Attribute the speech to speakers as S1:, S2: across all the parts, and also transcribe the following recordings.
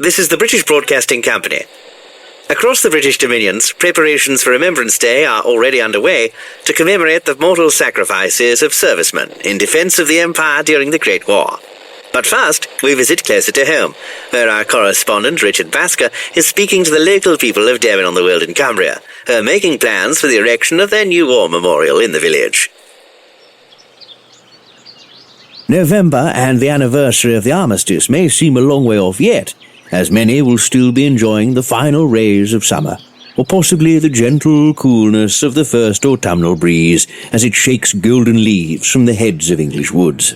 S1: This is the British Broadcasting Company. Across the British Dominions, preparations for Remembrance Day are already underway to commemorate the mortal sacrifices of servicemen in defence of the Empire during the Great War. But first, we visit closer to home, where our correspondent Richard Basker is speaking to the local people of Devon on the Weald in Cumbria, who are making plans for the erection of their new war memorial in the village.
S2: November and the anniversary of the armistice may seem a long way off yet, as many will still be enjoying the final rays of summer, or possibly the gentle coolness of the first autumnal breeze as it shakes golden leaves from the heads of English woods.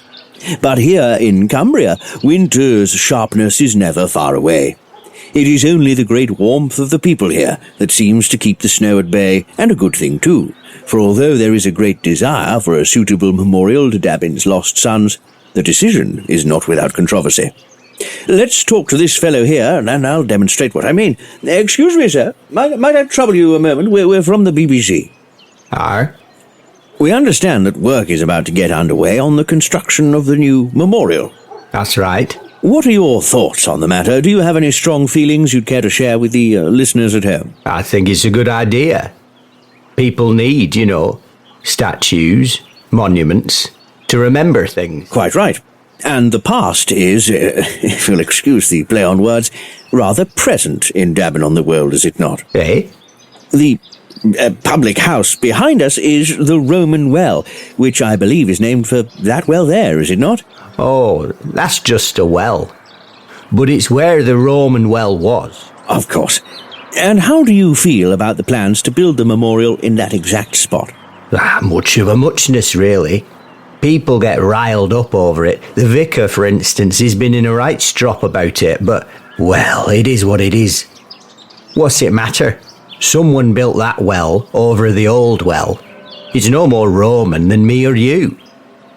S2: But here in Cumbria, winter's sharpness is never far away. It is only the great warmth of the people here that seems to keep the snow at bay, and a good thing too, for although there is a great desire for a suitable memorial to Dabin's lost sons, the decision is not without controversy. Let's talk to this fellow here, and I'll demonstrate what I mean. Excuse me, sir. Might I trouble you a moment? We're from the BBC.
S3: Aye.
S2: We understand that work is about to get underway on the construction of the new memorial.
S3: That's right.
S2: What are your thoughts on the matter? Do you have any strong feelings you'd care to share with the listeners at home?
S3: I think it's a good idea. People need, statues, monuments, to remember things.
S2: Quite right. And the past is, if you'll excuse the play on words, rather present in Dabin on the Weald, is it not?
S3: Eh?
S2: The public house behind us is the Roman Well, which I believe is named for that well there, is it not?
S3: Oh, that's just a well. But it's where the Roman well was.
S2: Of course. And how do you feel about the plans to build the memorial in that exact spot?
S3: Much of a muchness, really. People get riled up over it. The vicar, for instance, has been in a right strop about it, but, well, it is what it is. What's it matter? Someone built that well over the old well. It's no more Roman than me or you.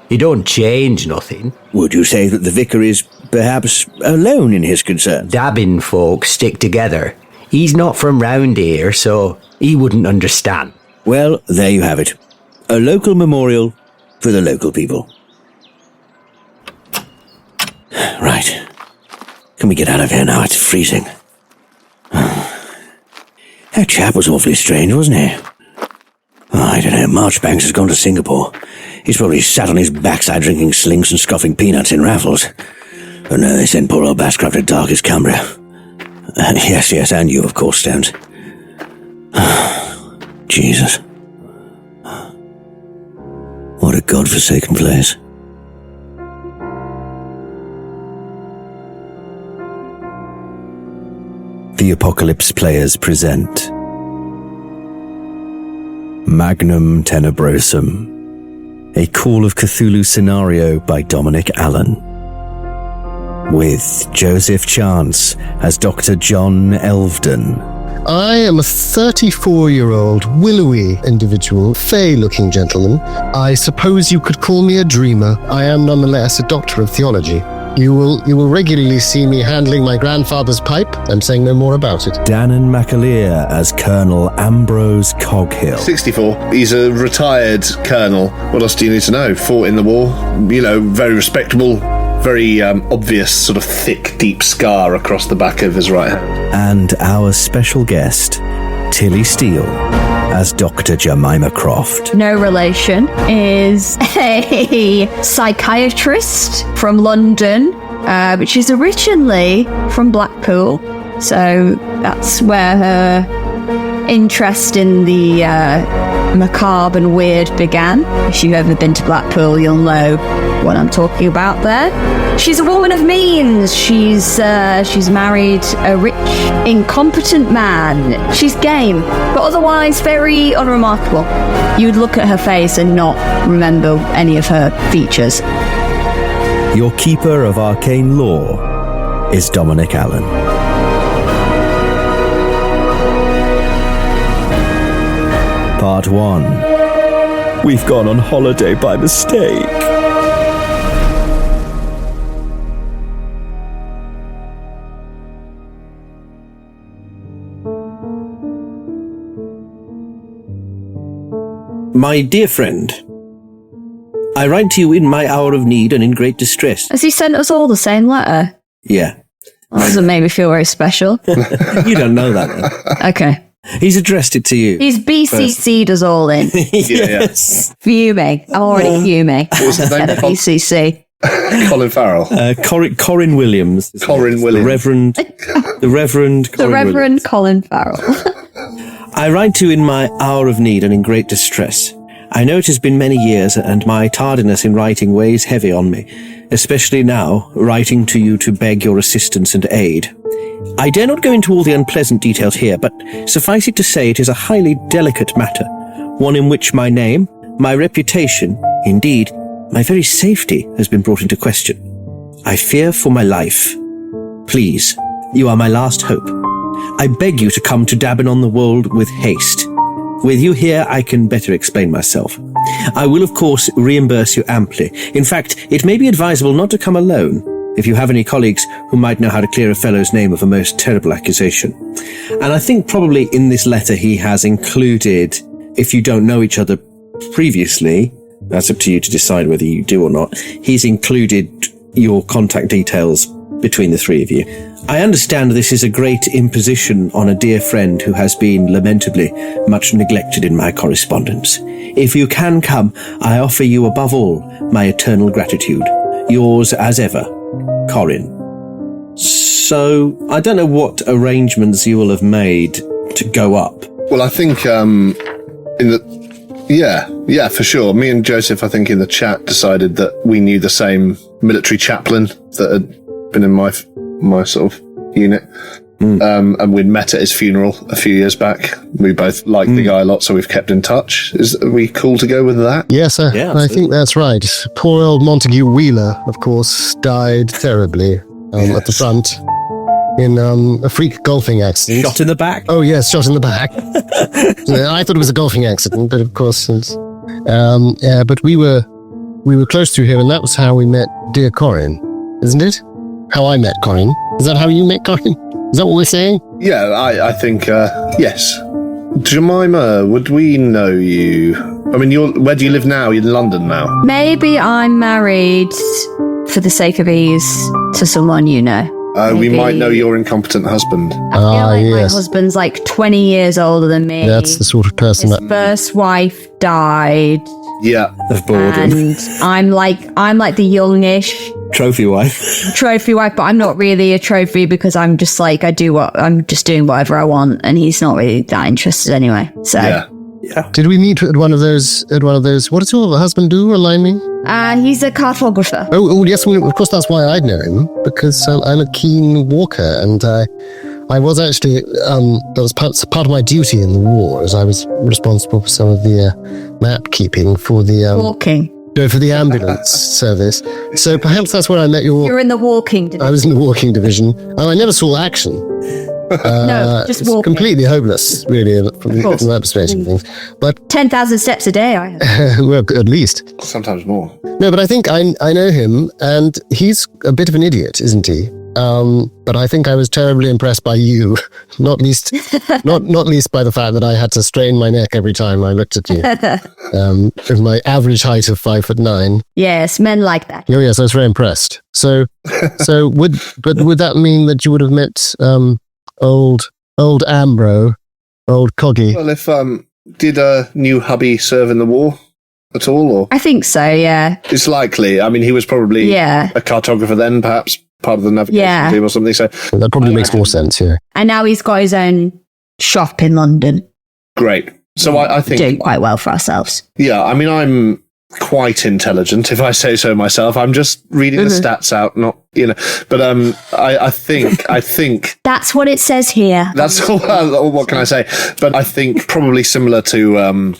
S3: It don't change nothing.
S2: Would you say that the vicar is perhaps alone in his concerns?
S3: Dabin folk stick together. He's not from round here, so he wouldn't understand.
S2: Well, there you have it. A local memorial for the local people. Right. Can we get out of here now? It's freezing. That chap was awfully strange, wasn't he? I don't know, Marchbanks has gone to Singapore. He's probably sat on his backside drinking slinks and scoffing peanuts in Raffles. But no, they sent poor old Bastrop to darkest Cumbria. Yes, and you, of course, Stones. Jesus. What a godforsaken place.
S4: The Apocalypse Players present Magnum Tenebrosum, a Call of Cthulhu scenario by Dominic Allen, with Joseph Chance as Dr. John Elvedon.
S5: I am a 34-year-old, willowy individual, fey-looking gentleman. I suppose you could call me a dreamer. I am nonetheless a doctor of theology. You will regularly see me handling my grandfather's pipe and saying no more about it.
S4: Danann McAleer as Colonel Ambrose Coghill.
S6: 64. He's a retired colonel. What else do you need to know? Fought in the war. Very respectable. Very obvious sort of thick, deep scar across the back of his right hand.
S4: And our special guest, Tilly Steele as Dr. Jemima Croft.
S7: No relation, is a psychiatrist from London, but she's originally from Blackpool. So that's where her interest in the macabre and weird began. If you've ever been to Blackpool, you'll know what I'm talking about there. She's a woman of means. She's married a rich, incompetent man. She's game, but otherwise very unremarkable. You'd look at her face and not remember any of her features.
S4: Your keeper of arcane lore is Dominic Allen. Part 1. We've gone on holiday by mistake.
S2: My dear friend, I write to you in my hour of need and in great distress.
S7: Has he sent us all the same letter?
S2: Yeah.
S7: That doesn't make me feel very special.
S2: You don't know that, then.
S7: Okay.
S2: He's addressed it to you.
S7: He's BCC'd us all in.
S2: Yes.
S7: Fuming. I'm already fuming.
S6: What was his name?
S7: At BCC.
S6: Colin Farrell.
S2: Corin Williams.
S6: Corin Williams.
S2: The Reverend
S7: The Reverend Colin Farrell.
S2: I write to you in my hour of need and in great distress. I know it has been many years, and my tardiness in writing weighs heavy on me, especially now, writing to you to beg your assistance and aid. I dare not go into all the unpleasant details here, but suffice it to say it is a highly delicate matter, one in which my name, my reputation, indeed, my very safety has been brought into question. I fear for my life. Please, you are my last hope. I beg you to come to Dabbin the Wold with haste. With you here, I can better explain myself. I will, of course, reimburse you amply. In fact, it may be advisable not to come alone, if you have any colleagues who might know how to clear a fellow's name of a most terrible accusation. And I think probably in this letter he has included, if you don't know each other previously, that's up to you to decide whether you do or not, he's included your contact details between the three of you. I understand this is a great imposition on a dear friend who has been lamentably much neglected in my correspondence. If you can come, I offer you above all my eternal gratitude. Yours as ever, Corin. So, I don't know what arrangements you will have made to go up.
S6: Well, I think yeah, for sure. Me and Joseph, I think in the chat, decided that we knew the same military chaplain that had been in my sort of unit. And we'd met at his funeral a few years back. We both liked the guy a lot, so we've kept in touch. Are we cool to go with that?
S5: Yes, sir.
S2: Yeah,
S5: I think that's right. Poor old Montague Wheeler, of course, died terribly at the front in a freak golfing accident.
S2: Shot in the back?
S5: Oh, yes, shot in the back. I thought it was a golfing accident, but of course it's... but we were close to him, and that was how we met dear Corin, isn't it? How I met Corin. Is that how you met Corin? Is that what we're saying?
S6: Yeah, I think, yes. Jemima, would we know you? I mean, where do you live now? You're in London now.
S7: Maybe I'm married, for the sake of ease, to someone you know.
S6: We might know your incompetent husband.
S7: I feel like my husband's like 20 years older than me.
S5: That's the sort of person
S7: His first wife died.
S6: Yeah.
S2: Of boredom.
S7: And I'm like the youngish
S2: Trophy wife.
S7: trophy wife, but I'm not really a trophy because I'm just like, I'm just doing whatever I want, and he's not really that interested anyway. So
S6: Yeah.
S5: Did we meet at one of those? What does your husband do? Remind me.
S7: He's a cartographer.
S5: Oh yes, of course that's why I'd know him, because I'm a keen walker, and I was actually that was part of my duty in the war, as I was responsible for some of the map keeping for the
S7: Walking.
S5: No, for the ambulance service. So perhaps that's where I met your...
S7: You're in the walking division.
S5: I was in the walking division. And I never saw action.
S7: No, just
S5: it's
S7: walking.
S5: completely hopeless, really, from that perspective of things. But
S7: 10,000 steps a day, I have.
S5: well, at least.
S6: Sometimes more.
S5: No, but I think I know him, and he's a bit of an idiot, isn't he? But I think I was terribly impressed by you, not least by the fact that I had to strain my neck every time I looked at you. With my average height of 5'9".
S7: Yes, men like that.
S5: Oh yes, I was very impressed. So would that mean that you would have met old Ambrose, old Coghill?
S6: Well, if did a new hubby serve in the war at all, or
S7: I think so. Yeah.
S6: it's likely. I mean, he was probably a cartographer then, perhaps part of the navigation team or something. So
S5: That probably makes more sense. Yeah.
S7: And now he's got his own shop in London.
S6: great. So I think
S7: Doing quite well for ourselves.
S6: Yeah, I mean, I'm quite intelligent, if I say so myself. I'm just reading the stats out, not, but I think
S7: That's what it says here.
S6: that's all. What can I say? But I think probably similar to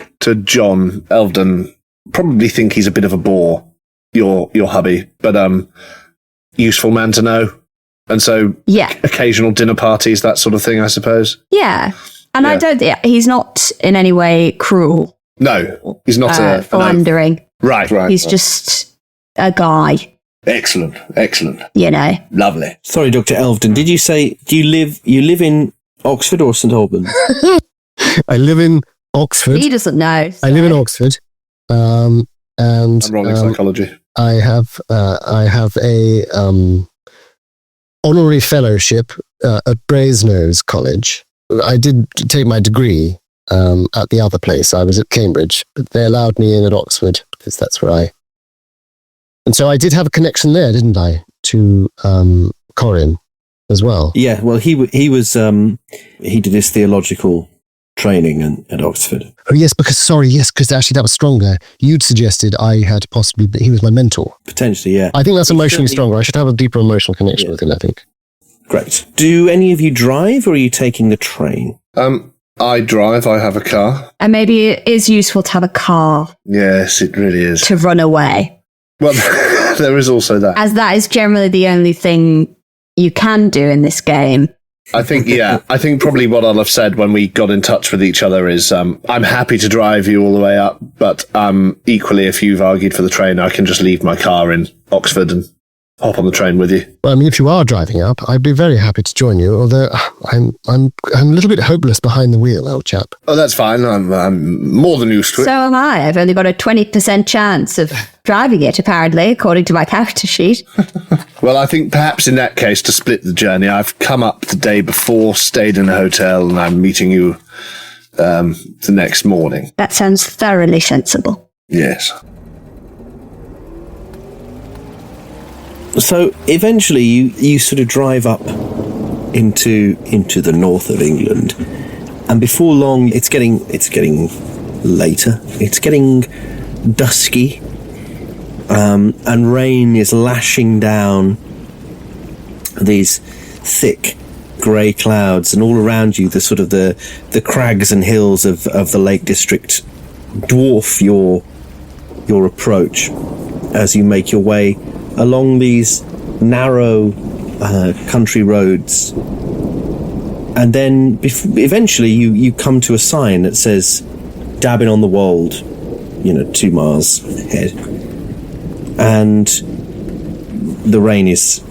S6: John Elvedon, probably think he's a bit of a bore, your hubby, but useful man to know. And so occasional dinner parties, that sort of thing, I suppose.
S7: Yeah. And I don't think he's not in any way cruel.
S6: No, he's not
S7: philandering.
S6: Right.
S7: He's just a guy.
S6: Excellent.
S7: Lovely.
S2: Sorry, Dr. Elvedon, did you say, you live in Oxford or St. Albans?
S5: I live in Oxford.
S7: He doesn't know. So.
S5: I live in Oxford. And
S6: I'm wrong in psychology.
S5: I have a honorary fellowship at Brasenose College. I did take my degree at the other place. I was at Cambridge, but they allowed me in at Oxford because that's where I... And so I did have a connection there, didn't I, to Corin as well?
S4: Yeah, well, he did his theological training at Oxford.
S5: Oh, yes, because actually that was stronger. You'd suggested I had possibly... He was my mentor.
S4: Potentially, yeah.
S5: I think that's emotionally stronger. I should have a deeper emotional connection with him, I think.
S4: Great. Do any of you drive, or are you taking the train?
S6: I drive. I have a car.
S7: And maybe it is useful to have a car
S6: Yes, it really is.
S7: to run away,
S6: Well, there is also that.
S7: as that is generally the only thing you can do in this game.
S6: I think probably what I'll have said when we got in touch with each other is, I'm happy to drive you all the way up, but equally, if you've argued for the train, I can just leave my car in Oxford and hop on the train with you.
S5: Well, I mean, if you are driving up, I'd be very happy to join you, although I'm a little bit hopeless behind the wheel, old chap.
S6: Oh, that's fine. I'm more than used to it.
S7: So am I. I've only got a 20% chance of driving it, apparently, according to my character sheet.
S6: Well, I think perhaps in that case, to split the journey, I've come up the day before, stayed in a hotel, and I'm meeting you the next morning.
S7: That sounds thoroughly sensible.
S6: Yes.
S4: So eventually you sort of drive up into the north of England, and before long it's getting later. It's getting dusky, and rain is lashing down these thick grey clouds, and all around you the sort of the crags and hills of the Lake District dwarf your approach as you make your way along these narrow country roads. And then eventually you come to a sign that says Dabbing on the Wold, 2 miles ahead. And the rain is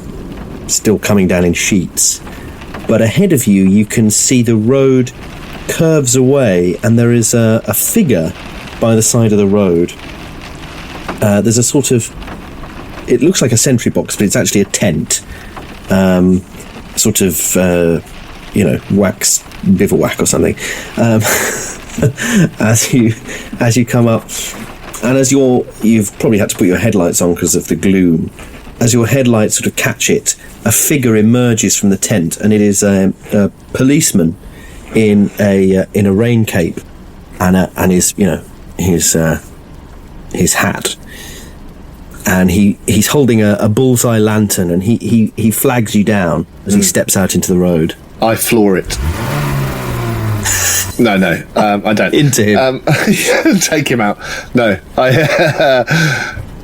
S4: still coming down in sheets. But ahead of you can see the road curves away, and there is a figure by the side of the road. There's a sort of... It looks like a sentry box, but it's actually a tent. Sort of, wax, bivouac or something. As you come up, and you've probably had to put your headlights on because of the gloom. As your headlights sort of catch it, a figure emerges from the tent, and it is a policeman in a rain cape and his hat. And he's holding a bullseye lantern, and he flags you down as he steps out into the road.
S6: I floor it. No, I don't.
S4: Into him.
S6: Take him out. No,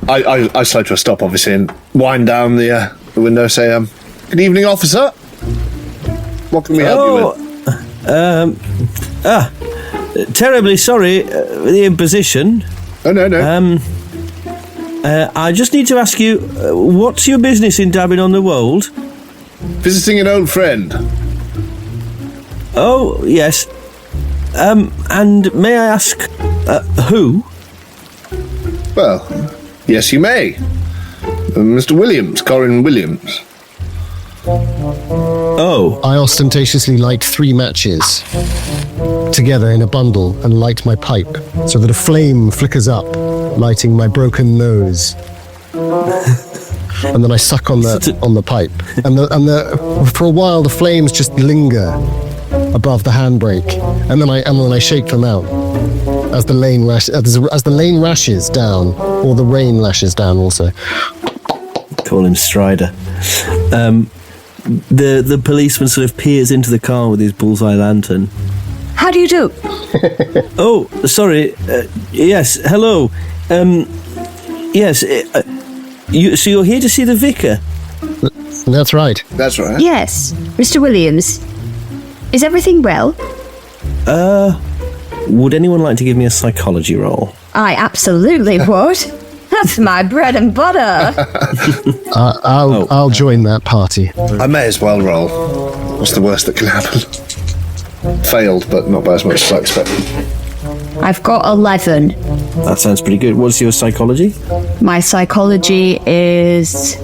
S6: I slow to a stop, obviously, and wind down the window, say, "Good evening, officer. What can we help you with?"
S4: Terribly sorry for the imposition.
S6: Oh, no.
S4: I just need to ask you, what's your business in Dabbing on the Wold?
S6: Visiting an old friend.
S4: Oh, yes. And may I ask, who?
S6: Well, yes, you may. Mr. Williams, Corin Williams.
S4: Oh.
S5: I ostentatiously light 3 matches together in a bundle and light my pipe so that a flame flickers up, lighting my broken nose. And then I suck on the pipe, and for a while the flames just linger above the handbrake, and then I shake them out as the lane rashes down, or the rain lashes down. Also,
S4: call him Strider. The policeman sort of peers into the car with his bullseye lantern.
S7: How do you do?
S4: Oh, sorry. Yes, hello. Yes. So you're here to see the vicar?
S5: That's right.
S6: That's right.
S7: Yes, Mr. Williams. Is everything well?
S4: Would anyone like to give me a psychology roll?
S7: I absolutely would. That's my bread and butter.
S5: I'll join that party.
S6: I may as well roll. What's the worst that can happen? Failed, but not by as much as I expected.
S7: I've got 11.
S4: That sounds pretty good. What's your psychology?
S7: My psychology is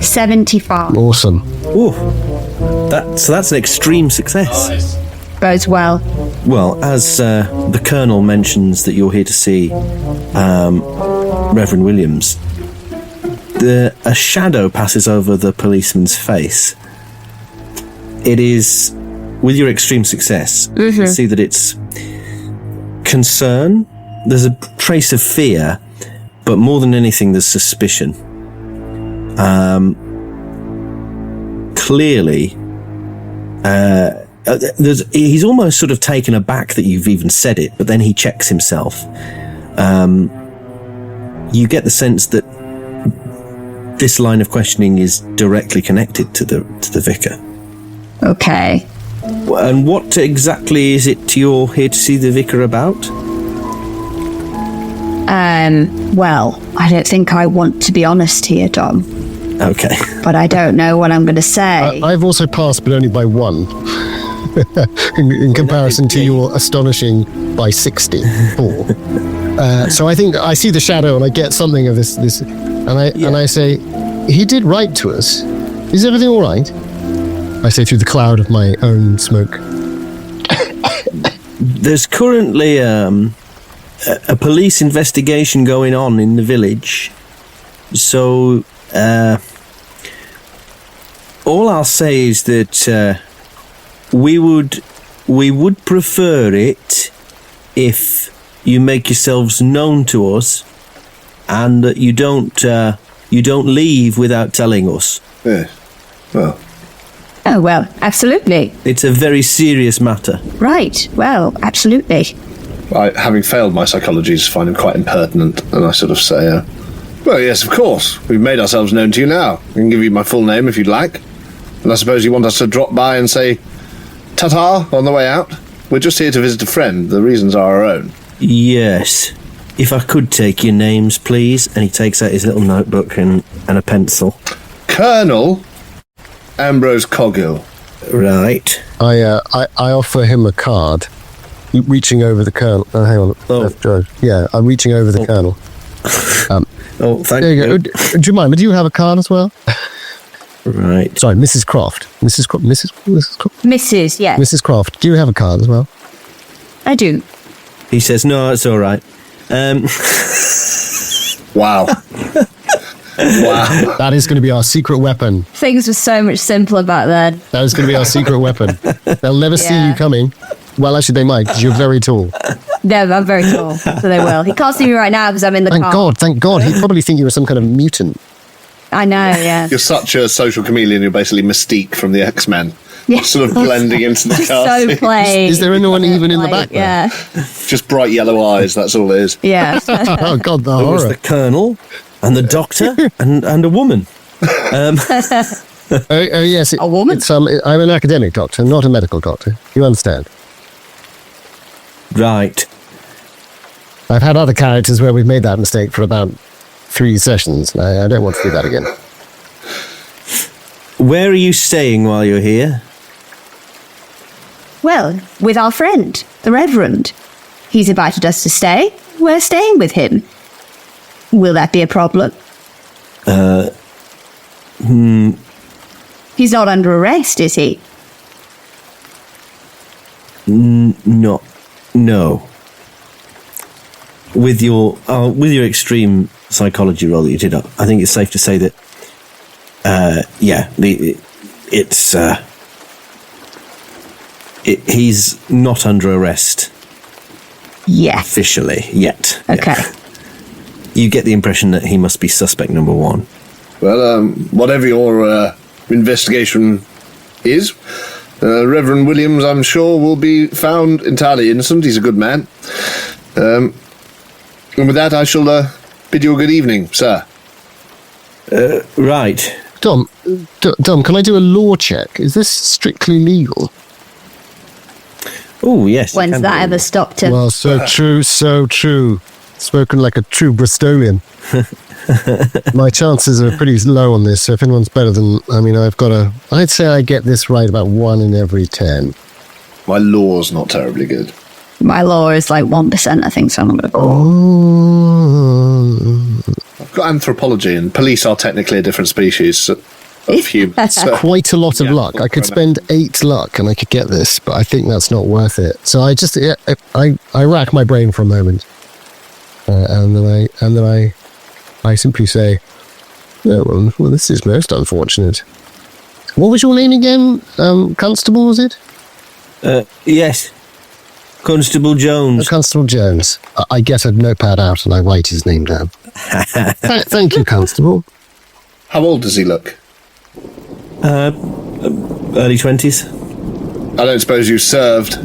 S7: 75.
S5: Awesome.
S4: Ooh, that's an extreme success.
S7: Bodes well.
S4: Well, as the Colonel mentions that you're here to see Reverend Williams, a shadow passes over the policeman's face. It is, with your extreme success, you can see that it's concern. There's a trace of fear, but more than anything, there's suspicion. Clearly, he's almost sort of taken aback that you've even said it, but then he checks himself. You get the sense that this line of questioning is directly connected to the vicar.
S7: Okay.
S4: And what exactly is it you're here to see the vicar about?
S7: Well, I don't think I want to be honest here, Dom.
S4: Okay.
S7: But I don't know what I'm going to say.
S5: I've also passed, but only by 1. in comparison to your astonishing by 64. So I think I see the shadow and I get something of this and I say, he did write to us. Is everything all right? I say through the cloud of my own smoke.
S4: There's currently a police investigation going on in the village. So all I'll say is that we would prefer it if you make yourselves known to us, and that you don't leave without telling us.
S6: Yeah. Well.
S7: Oh, well, absolutely.
S4: It's a very serious matter.
S7: Right. Well, absolutely.
S6: Having failed my psychologies, find him quite impertinent, and I sort of say, well, yes, of course. We've made ourselves known to you now. I can give you my full name if you'd like. And I suppose you want us to drop by and say ta-ta on the way out? We're just here to visit a friend. The reasons are our own.
S4: Yes. If I could take your names, please. And he takes out his little notebook and a pencil.
S6: Colonel Ambrose Coghill.
S4: Right.
S5: I offer him a card, reaching over the Colonel. Hang on.
S4: Oh.
S5: Yeah, I'm reaching over the Colonel.
S4: Thank
S5: there you
S4: you.
S5: go. Jemima, do you have a card as well?
S4: Right.
S5: Sorry, Mrs. Croft. Mrs. Croft.
S7: Mrs., yes.
S5: Mrs. Croft, do you have a card as well?
S7: I do.
S4: He says, no, it's all right.
S6: Wow. Wow.
S5: That is going to be our secret weapon.
S7: Things were so much simpler back then.
S5: That is going to be our secret weapon. They'll never see you coming. Well, actually, they might, because you're very tall.
S7: No, I'm very tall, so they will. He can't see me right now because I'm in the car.
S5: Thank God. He'd probably think you were some kind of mutant.
S7: I know, yeah.
S6: You're such a social chameleon, you're basically Mystique from the X-Men.
S7: Yeah.
S6: Sort of blending into the car.
S7: So plain.
S5: Is there anyone even in the back there?
S7: Yeah.
S6: Just bright yellow eyes, that's all it is.
S7: Yeah.
S5: Oh, God, the
S4: There was
S5: horror.
S4: the Colonel and the Doctor and a woman.
S5: Oh, yes.
S7: A woman?
S5: I'm an academic doctor, not a medical doctor. You understand?
S4: Right.
S5: I've had other characters where we've made that mistake for about 3 sessions. I don't want to do that again.
S4: Where are you staying while you're here?
S7: Well, with our friend, the Reverend. He's invited us to stay. We're staying with him. Will that be a problem? He's not under arrest, is he?
S4: No. With your extreme psychology role that you did, I think it's safe to say that, he's not under arrest
S7: Yes.
S4: officially yet.
S7: Okay.
S4: Yeah. You get the impression that he must be suspect number 1.
S6: Well, whatever your investigation is, Reverend Williams, I'm sure, will be found entirely innocent. He's a good man. And with that, I shall bid you a good evening, sir.
S4: Right.
S5: Dom, can I do a law check? Is this strictly legal?
S4: Oh, yes.
S7: When's that ever stopped him?
S5: Well, so true. Spoken like a true Bristolian. My chances are pretty low on this, so if anyone's better than... I'd say I get this right about 1 in every 10.
S6: My law's not terribly good.
S7: My law is like 1%, I think, so I'm not going to...
S5: Oh.
S6: I've got anthropology, and police are technically a different species. So of humans. So,
S5: Quite a lot of luck. I could spend 8 luck and I could get this, but I think that's not worth it. So I rack my brain for a moment, and then I simply say, "Oh, well, this is most unfortunate." What was your name again? Constable, was it?
S2: Yes. Constable Jones.
S5: Constable Jones. I get a notepad out and I write his name down. Thank you, Constable.
S6: how old does he look?
S2: Early 20s.
S6: I don't suppose you served.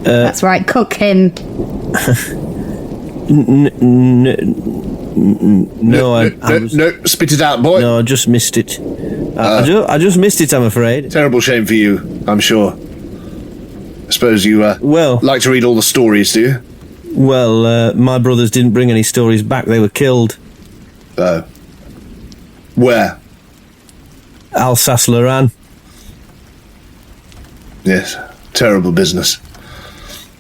S7: That's right, cook him.
S6: No, spit it out, boy.
S2: No, I just missed it. I just missed it, I'm afraid.
S6: Terrible shame for you, I'm sure. I suppose you like to read all the stories, do you?
S2: Well, my brothers didn't bring any stories back. They were killed.
S6: Oh. Where?
S2: Alsace-Lorraine.
S6: Yes, terrible business.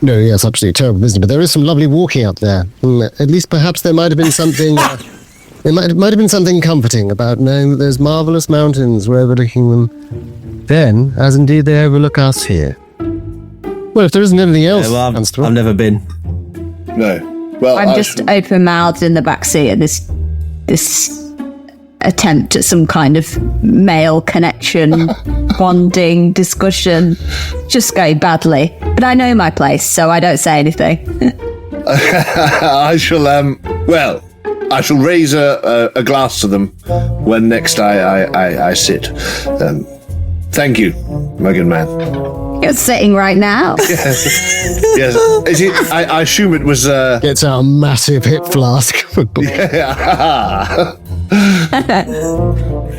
S5: No, yes, absolutely terrible business. But there is some lovely walking up there. At least perhaps there might have been something... It might have been something comforting about knowing that there's marvellous mountains. We're overlooking them. Then, as indeed they overlook us here. Well, if there isn't anything else, Constable.
S2: I've never been.
S6: No. Well,
S7: I'm just open-mouthed in the backseat at this attempt at some kind of male connection, bonding, discussion, just going badly. But I know my place, so I don't say anything.
S6: I shall raise a glass to them when next I sit. Thank you, my good man.
S7: You're sitting right now.
S6: Yes. Is it? I assume it was.
S5: Gets out a massive hip flask.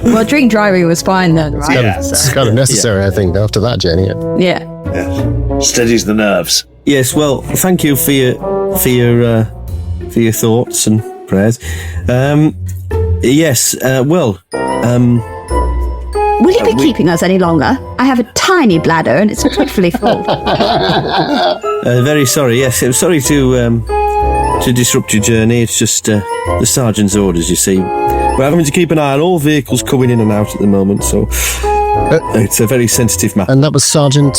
S7: Well, drink driving was fine then, right?
S6: Yeah.
S5: It's kind of necessary, I think, after that, Jenny.
S7: Yeah.
S6: Steadies the nerves.
S2: Yes, well, thank you for your thoughts and prayers. Yes,
S7: Will you be keeping us any longer? I have a tiny bladder and it's dreadfully full.
S2: very sorry. Yes, I'm sorry to disrupt your journey. It's just the sergeant's orders, you see. We're having to keep an eye on all vehicles coming in and out at the moment, so it's a very sensitive matter.
S5: And that was Sergeant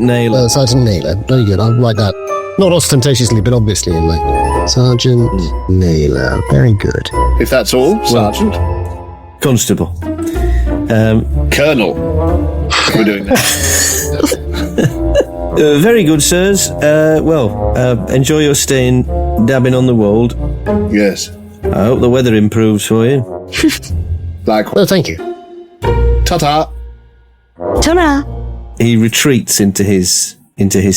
S2: Naylor.
S5: Sergeant Naylor. Very good. I'll write that. Not ostentatiously, but obviously in like Sergeant Naylor. Very good.
S6: If that's all, Sergeant.
S2: Constable.
S6: Colonel. We're doing that.
S2: Very good, sirs. Enjoy your stay in dabbing on the wold.
S6: Yes.
S2: I hope the weather improves for you.
S6: Likewise.
S5: Well, thank you.
S6: Ta-ta.
S7: Ta-ra!
S2: He retreats into his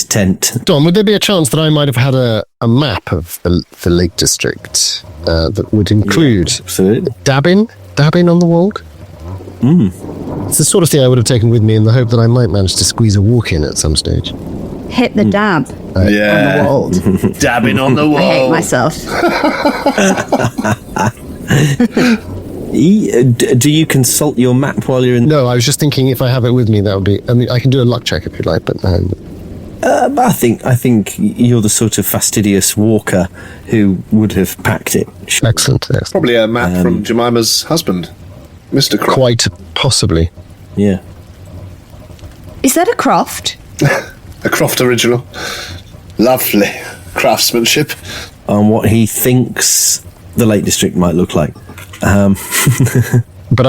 S2: tent.
S5: Don, would there be a chance that I might have had a map of the Lake District that would include dabbing on the wold? It's the sort of thing I would have taken with me in the hope that I might manage to squeeze a walk in at some stage.
S7: Hit the dab
S6: Yeah.
S7: on the wall.
S6: Dabbing on the wall.
S7: I hate myself.
S2: Do you consult your map while you're in?
S5: No, I was just thinking if I have it with me, that would be... I mean, I can do a luck check if you'd like, but...
S2: I think you're the sort of fastidious walker who would have packed it.
S5: Excellent, yes.
S6: Probably a map from Jemima's husband, Mr. Croft.
S5: Quite possibly.
S2: Yeah.
S7: Is that a Croft?
S6: A Croft original. Lovely craftsmanship.
S2: On what he thinks the Lake District might look like.
S5: But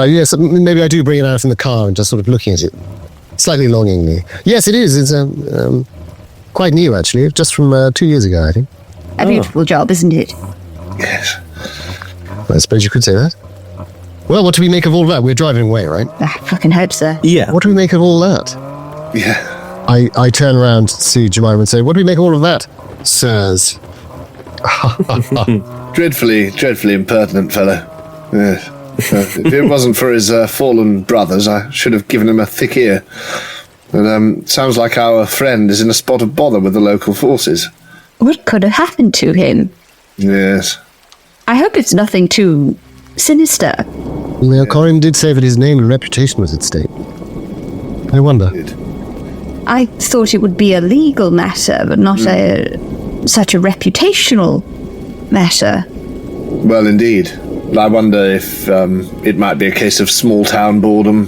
S5: yes, maybe I do bring it out in the car and just sort of looking at it slightly longingly. Yes, it is. It's quite new, actually. Just from 2 years ago, I think.
S7: A beautiful job, isn't it?
S6: Yes.
S5: I suppose you could say that. Well, what do we make of all that? We're driving away, right?
S7: I fucking hope so.
S2: Yeah.
S5: What do we make of all that?
S6: Yeah.
S5: I turn around to Jemima and say, what do we make of all of that, sirs?
S6: Dreadfully impertinent fellow. Yes. If it wasn't for his fallen brothers, I should have given him a thick ear. But sounds like our friend is in a spot of bother with the local forces.
S7: What could have happened to him?
S6: Yes.
S7: I hope it's nothing too sinister.
S5: Now, Corin did say that his name and reputation was at stake. I wonder.
S7: I thought it would be a legal matter, but not such a reputational matter.
S6: Well, indeed. I wonder if it might be a case of small town boredom.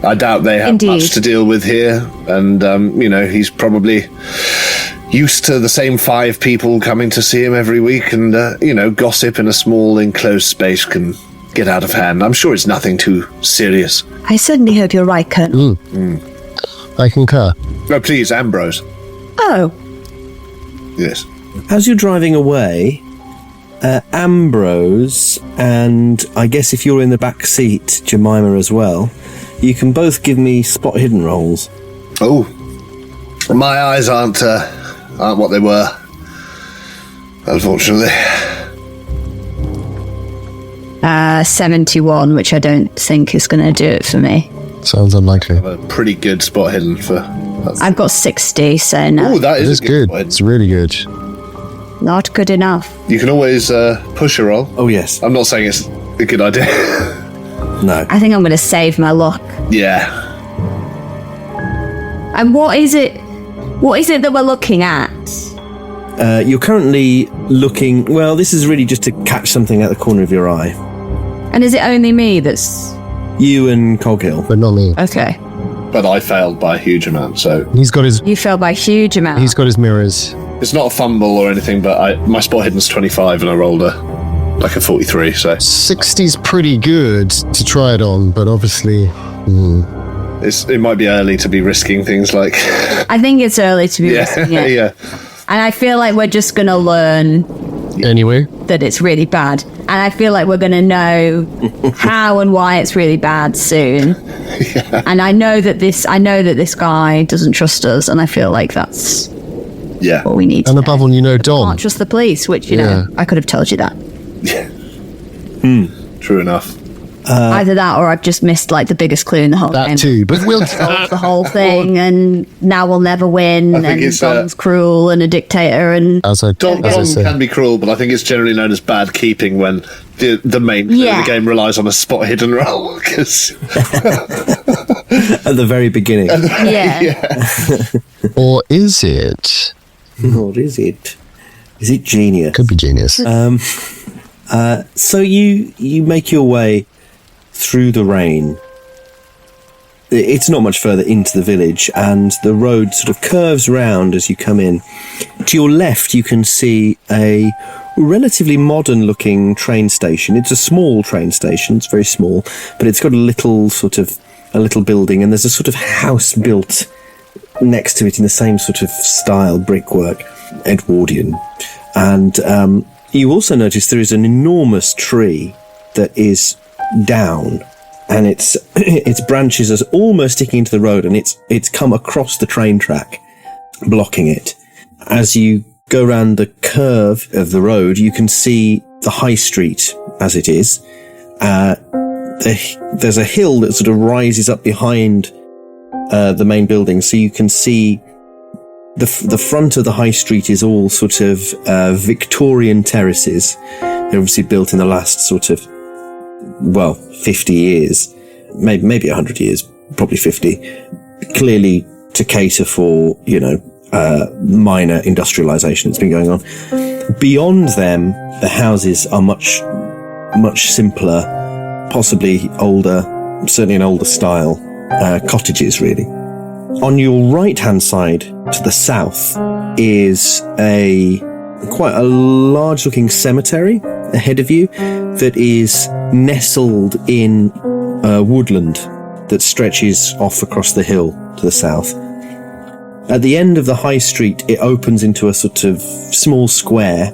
S6: I doubt they have much to deal with here, and he's probably used to the same 5 people coming to see him every week, and gossip in a small enclosed space can get out of hand. I'm sure it's nothing too serious.
S7: I certainly hope you're right, Colonel.
S5: I concur.
S6: Oh, please, Ambrose.
S7: Oh,
S6: Yes.
S4: As you're driving away, Ambrose, and I guess if you're in the back seat, Jemima as well, you can both give me spot hidden rolls.
S6: Oh, my eyes aren't what they were, unfortunately.
S7: 71, which I don't think is going to do it for me.
S5: Sounds unlikely.
S6: A pretty good spot hidden for.
S7: I've got 60, so no.
S6: Oh, that
S5: It
S6: is
S5: is
S6: a
S5: good.
S6: spot hidden.
S5: It's really good.
S7: Not good enough.
S6: You can always push a roll.
S4: Oh, yes.
S6: I'm not saying it's a good idea.
S4: No.
S7: I think I'm going to save my luck.
S6: Yeah.
S7: And what is it that we're looking at?
S4: You're currently looking... Well, this is really just to catch something at the corner of your eye.
S7: And is it only me that's...
S4: You and Coghill.
S5: But not me.
S7: Okay.
S6: But I failed by a huge amount, so
S5: He's got his
S7: You fell by a huge amount.
S5: he's got his mirrors.
S6: it's not a fumble or anything, but my spot hidden's 25 and I rolled a 43, so
S5: 60's pretty good to try it on, but obviously
S6: it might be early to be risking things like...
S7: I think it's early to be risking it.
S6: yeah.
S7: And I feel like we're just going to learn
S5: anyway.
S7: that it's really bad. And I feel like we're going to know how and why it's really bad soon. And I know that this guy doesn't trust us, and I feel like that's what we need to
S5: And
S7: know.
S5: above all, Dom.
S7: Can't trust the police, which, you know, I could have told you that.
S6: True enough.
S7: Either that or I've just missed, like, the biggest clue in the whole game.
S5: That too, but we'll
S7: Solve the whole thing, and now we'll never win,
S6: I think
S7: and
S6: it's,
S7: Dom's cruel and a dictator, and...
S6: Dom
S5: say.
S6: can be cruel, but I think it's generally known as bad keeping when the main player of the game relies on a spot hidden roll. Cause
S4: At the very beginning.
S5: Or is it?
S4: What is it? Is it genius?
S5: Could be genius.
S4: So you make your way through the rain. It's not much further into the village, and the road sort of curves round as you come in. To your left, you can see a relatively modern-looking train station. It's a small train station. It's very small, but it's got a little building, and there's a sort of house built next to it in the same sort of style, brickwork, Edwardian. And you also notice there is an enormous tree that is down, and its branches are almost sticking into the road, and it's come across the train track, blocking it. As you go round the curve of the road, you can see the high street as it is. There's a hill that sort of rises up behind the main building, so you can see the front of the high street is all sort of Victorian terraces. They're obviously built in the last sort of 50 years, maybe 100 years, probably 50, clearly to cater for minor industrialization that's been going on. Beyond them, the houses are much simpler, possibly older, certainly an older style cottages, really. On your right-hand side, to the south, is quite a large-looking cemetery ahead of you that is nestled in woodland that stretches off across the hill to the south. At the end of the high street, it opens into a sort of small square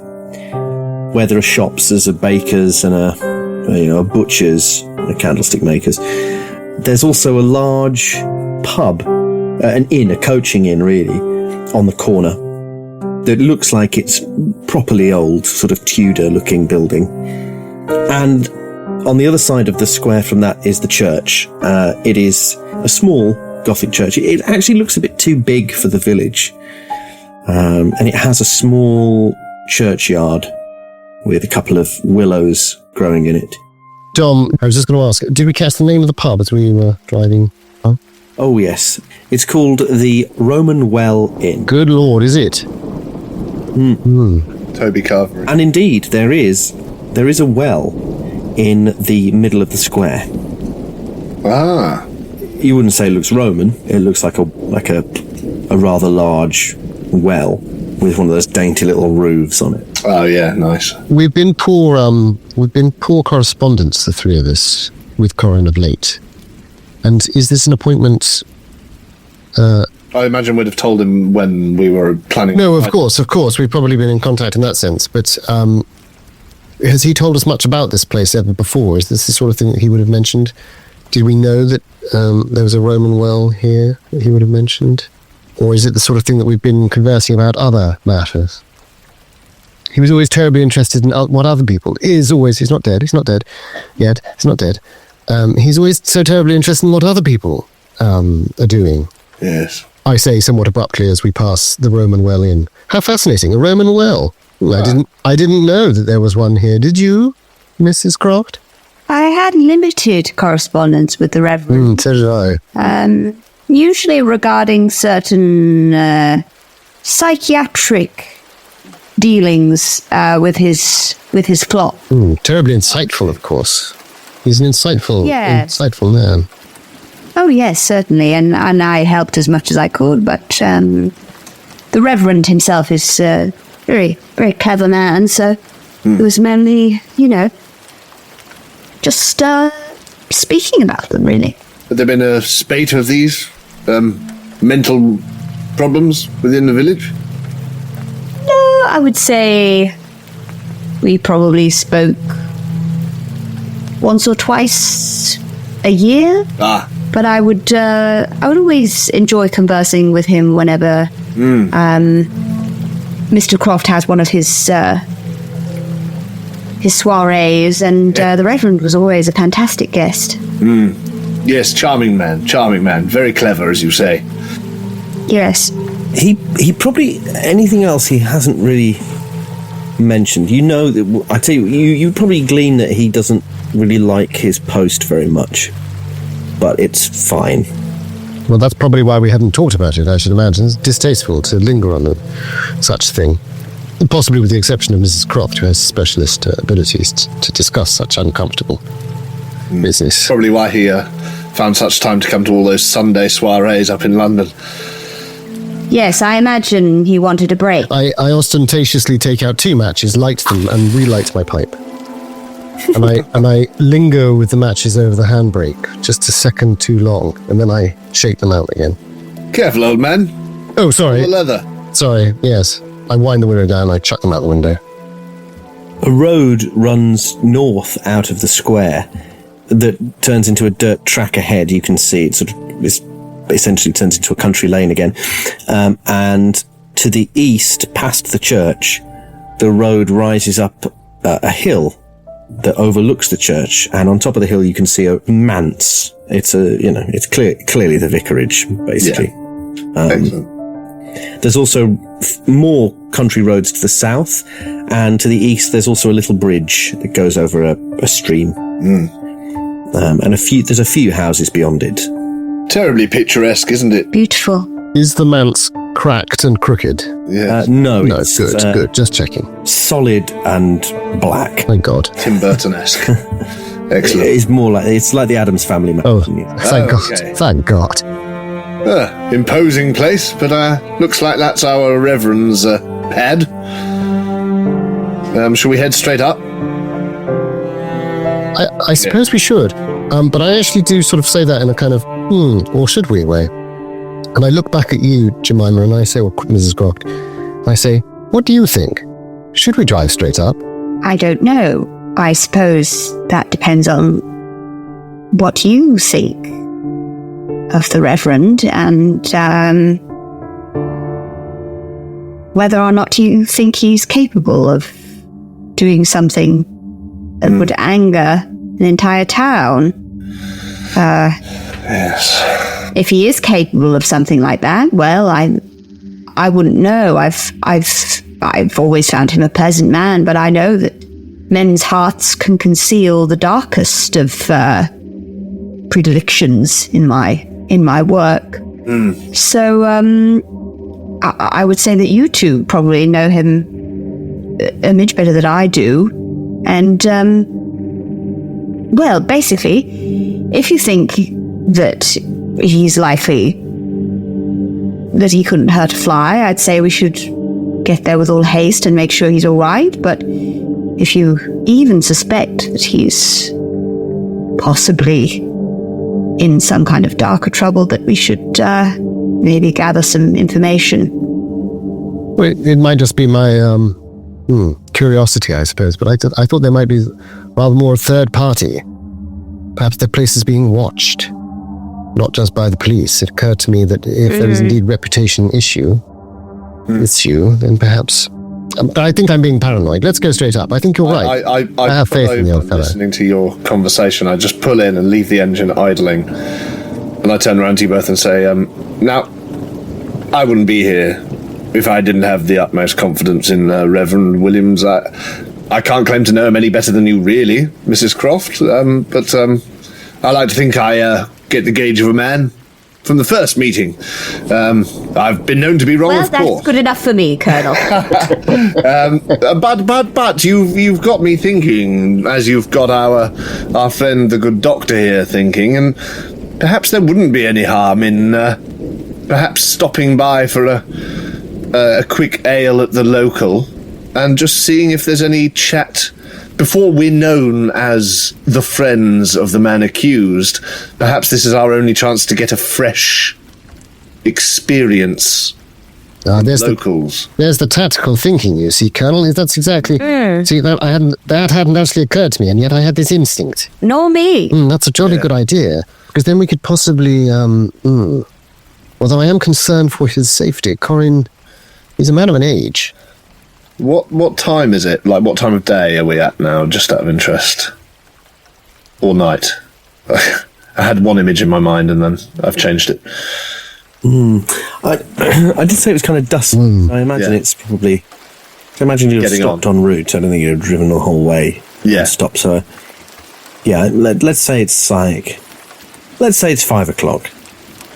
S4: where there are shops. There's a baker's and a butcher's, a candlestick maker's. There's also a large pub, an inn, a coaching inn, really, on the corner that looks like it's properly old, sort of Tudor-looking building. And on the other side of the square from that is the church. It is a small Gothic church. It actually looks a bit too big for the village. And it has a small churchyard with a couple of willows growing in it.
S5: Dom, I was just going to ask, did we catch the name of the pub as we were driving? Huh?
S4: Oh, yes. It's called the Roman Well Inn.
S5: Good Lord, is it?
S6: Toby Carver.
S4: And indeed, there is a well. in the middle of the square.
S6: Ah.
S4: You wouldn't say it looks Roman. It looks like a rather large well with one of those dainty little roofs on it.
S6: Oh yeah, nice.
S5: We've been poor correspondents, the three of us, with Corin of late. And is this an appointment?
S6: I imagine we'd have told him when we were planning.
S5: No, of course. We've probably been in contact in that sense. But has he told us much about this place ever before? Is this the sort of thing that he would have mentioned? Did we know that there was a Roman well here that he would have mentioned? Or is it the sort of thing that we've been conversing about other matters? He was always terribly interested in what other people... he's not dead yet. He's not dead. He's always so terribly interested in what other people are doing.
S6: Yes.
S5: I say somewhat abruptly as we pass the Roman well in. How fascinating, a Roman well. I didn't know that there was one here. Did you, Mrs. Croft?
S7: I had limited correspondence with the Reverend.
S5: So did I.
S7: Usually regarding certain psychiatric dealings with his flock.
S5: Terribly insightful, of course. He's an insightful man.
S7: Oh yes, certainly, and I helped as much as I could. But the Reverend himself is a very, very clever man, so it was mainly, just speaking about them, really.
S6: Had there been a spate of these mental problems within the village?
S7: No, I would say we probably spoke once or twice a year. But I would always enjoy conversing with him whenever Mr. Croft has one of his soirees, and the Reverend was always a fantastic guest.
S6: Yes, charming man, very clever, as you say.
S7: Yes.
S4: He probably, anything else he hasn't really mentioned. I tell you probably glean that he doesn't really like his post very much, but it's fine.
S5: Well, that's probably why we haven't talked about it, I should imagine. It's distasteful to linger on such a thing. Possibly with the exception of Mrs. Croft, who has specialist abilities to discuss such uncomfortable business.
S6: Probably why he found such time to come to all those Sunday soirees up in London.
S7: Yes, I imagine he wanted a break.
S5: I ostentatiously take out 2 matches, light them, and relight my pipe. And I linger with the matches over the handbrake, just a second too long, and then I shake them out again.
S6: Careful, old man.
S5: Oh, sorry.
S6: The leather.
S5: Sorry, yes. I wind the window down and I chuck them out the window.
S4: A road runs north out of the square that turns into a dirt track ahead. You can see it essentially turns into a country lane again. And to the east, past the church, the road rises up a hill that overlooks the church, and on top of the hill you can see a manse. It's clearly the vicarage, basically.
S6: Yeah. Excellent.
S4: There's also more country roads to the south, and to the east there's also a little bridge that goes over a stream. And there's a few houses beyond it.
S6: Terribly picturesque, isn't it?
S7: Beautiful.
S5: Is the manse cracked and crooked?
S6: Yeah.
S4: No,
S5: it's good. Just checking.
S4: Solid and black.
S5: Thank God.
S6: Tim Burton-esque. Excellent.
S4: It's like the Addams Family.
S5: Oh, thank God.
S6: Okay.
S5: Thank God.
S6: Imposing place, but looks like that's our Reverend's pad. Shall we head straight up?
S5: I suppose we should, but I actually do sort of say that in a kind of, or should we way. And I look back at you, Jemima, and I say, Mrs. Croft, I say, what do you think? Should we drive straight up?
S7: I don't know. I suppose that depends on what you think of the Reverend, and whether or not you think he's capable of doing something that would anger an entire town.
S6: Yes.
S7: If he is capable of something like that, well, I wouldn't know. I've always found him a pleasant man, but I know that men's hearts can conceal the darkest of predilections in my work. So I would say that you two probably know him a much better than I do, and Well, basically, if you think that he's likely that he couldn't hurt a fly, I'd say we should get there with all haste and make sure he's all right. But if you even suspect that he's possibly in some kind of darker trouble, that we should maybe gather some information.
S5: Well, it might just be my curiosity, I suppose, but I thought there might be rather more third party. Perhaps the place is being watched, not just by the police. It occurred to me that if there is indeed reputation issue, then perhaps... I think I'm being paranoid. Let's go straight up. I think you're right. I have faith in the old fellow.
S6: Listening to your conversation, I just pull in and leave the engine idling, and I turn around to you both and say, now, I wouldn't be here if I didn't have the utmost confidence in Reverend Williams. I can't claim to know him any better than you, really, Mrs. Croft, but I like to think I get the gauge of a man from the first meeting. I've been known to be wrong, of course.
S7: Well, that's good enough for me, Colonel.
S6: But you've got me thinking, as you've got our friend, the good doctor here, thinking, and perhaps there wouldn't be any harm in perhaps stopping by for a quick ale at the local and just seeing if there's any chat before we're known as the friends of the man accused. Perhaps this is our only chance to get a fresh experience.
S5: There's
S6: locals.
S5: There's the tactical thinking, you see, Colonel. That's exactly... See, that hadn't actually occurred to me, and yet I had this instinct.
S7: Nor me.
S5: That's a jolly good idea, because then we could possibly... Although I am concerned for his safety, Corin, he's a man of an age.
S6: What time is it? Like, what time of day are we at now, just out of interest? Or night? I had one image in my mind, and then I've changed it.
S4: I did say it was kind of dusk. I imagine it's probably... I imagine you'd have stopped en route. I don't think you'd have driven the whole way.
S6: Yeah.
S4: Stop, so... Yeah, let's say it's like... Let's say it's 5 o'clock.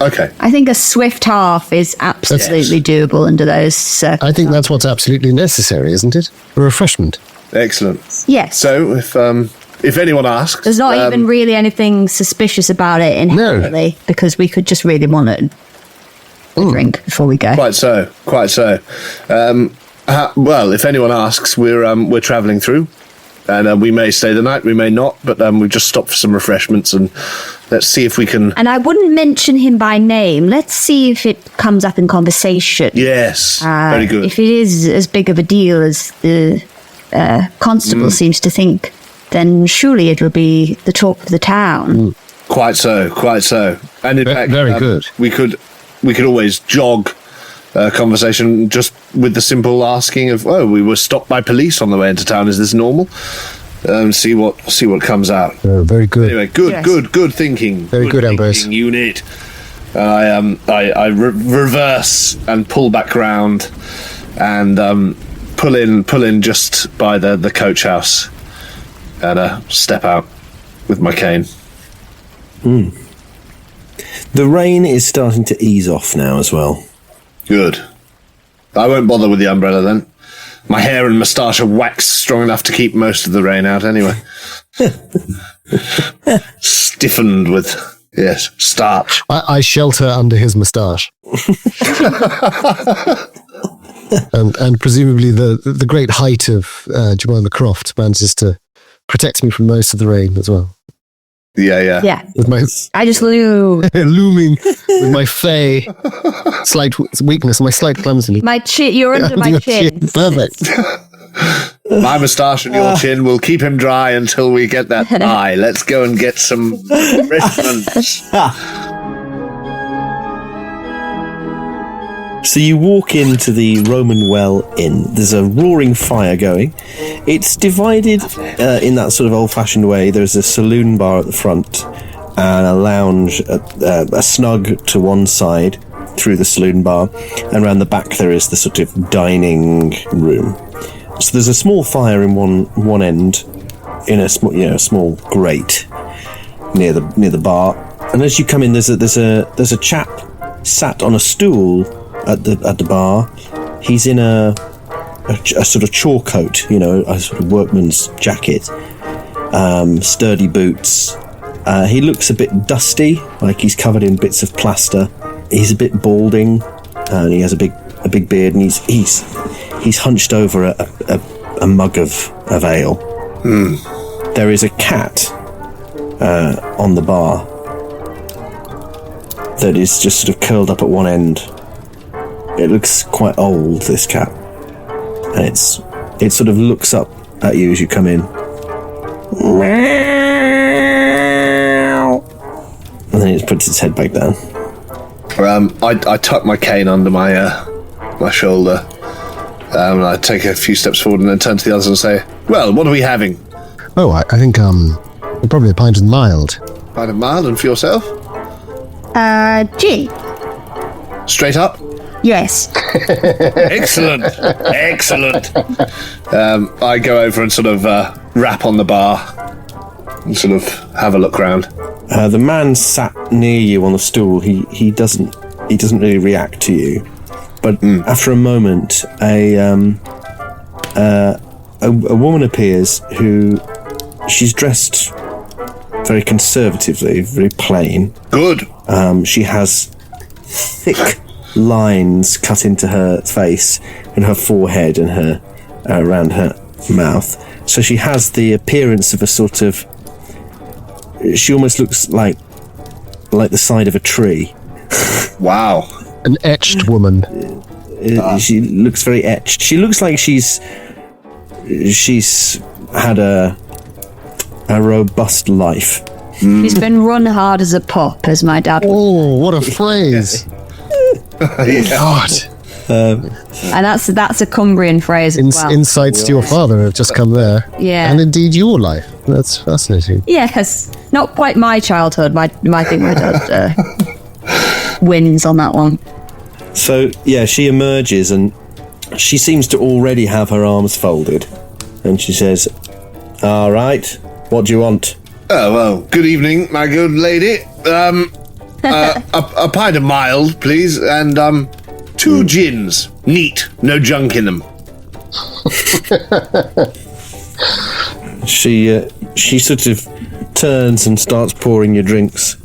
S6: Okay.
S7: I think a swift half is absolutely doable under those circumstances.
S5: I think that's what's absolutely necessary, isn't it? A refreshment.
S6: Excellent.
S7: Yes.
S6: So, if anyone asks...
S7: There's not even really anything suspicious about it inherently, because we could just really want a drink before we go.
S6: Quite so. Well, if anyone asks, we're travelling through, and we may stay the night, we may not, but we've just stopped for some refreshments, and let's see if we can...
S7: And I wouldn't mention him by name. Let's see if it comes up in conversation.
S6: Yes, very good.
S7: If it is as big of a deal as the constable seems to think, then surely it'll be the talk of the town.
S6: Quite so. And in fact,
S5: very good.
S6: We could always jog conversation just with the simple asking of, we were stopped by police on the way into town. Is this normal? See what comes out.
S5: Very good.
S6: Anyway, good thinking.
S5: Very good, Ambrose.
S6: Thinking unit. I reverse and pull back round and pull in just by the coach house and step out with my cane.
S4: The rain is starting to ease off now as well.
S6: Good. I won't bother with the umbrella then. My hair and moustache are waxed strong enough to keep most of the rain out anyway. Stiffened with, starch.
S5: I shelter under his moustache. and presumably the great height of Jemima Croft manages to protect me from most of the rain as well.
S6: Yeah.
S5: With my
S7: I just looming
S5: with my fey slight weakness, my slight clumsiness.
S7: my chin. You're under my chin.
S5: Perfect.
S6: My moustache and your chin will keep him dry until we get that eye. Let's go and get some refreshments.
S4: So you walk into the Roman Well Inn. There's a roaring fire going. It's divided in that sort of old-fashioned way. There's a saloon bar at the front and a lounge, a snug to one side through the saloon bar, and around the back there is the sort of dining room. So there's a small fire in one end, in a small grate near the bar. And as you come in, there's a chap sat on a stool at the bar. He's in a sort of chore coat, a sort of workman's jacket, sturdy boots. He looks a bit dusty, like he's covered in bits of plaster. He's a bit balding, and he has a big beard, and he's hunched over a mug of ale. There is a cat on the bar that is just sort of curled up at one end. It looks quite old, this cat, and it sort of looks up at you as you come in. And then it puts its head back down.
S6: I tuck my cane under my shoulder, and I take a few steps forward and then turn to the others and say, "Well, what are we having?"
S5: Oh, I think probably a pint of mild.
S6: Pint of mild, and for yourself?
S7: Gin.
S6: Straight up?
S7: Yes.
S6: Excellent. I go over and sort of rap on the bar and sort of have a look round.
S4: The man sat near you on the stool. He doesn't really react to you, but after a moment, a woman appears who she's dressed very conservatively, very plain.
S6: Good.
S4: She has thick lines cut into her face and her forehead and her around her mouth. So she has the appearance of a sort of. She almost looks like the side of a tree.
S6: Wow.
S5: An etched woman.
S4: She looks very etched. She looks like she's had a robust life.
S7: She's been run hard as a pup, as my dad would.
S5: Oh, what a phrase. God.
S7: And that's a Cumbrian phrase as well.
S5: Insights to your father have just come there.
S7: Yeah.
S5: And indeed your life. That's fascinating.
S7: Yes. Not quite my childhood. I think my dad wins on that one.
S4: So, yeah, she emerges and she seems to already have her arms folded. And she says, "All right, what do you want?"
S6: Oh, well, good evening, my good lady. A pint of mild, please, and 2 gins. Neat, no junk in them.
S4: She sort of turns and starts pouring your drinks.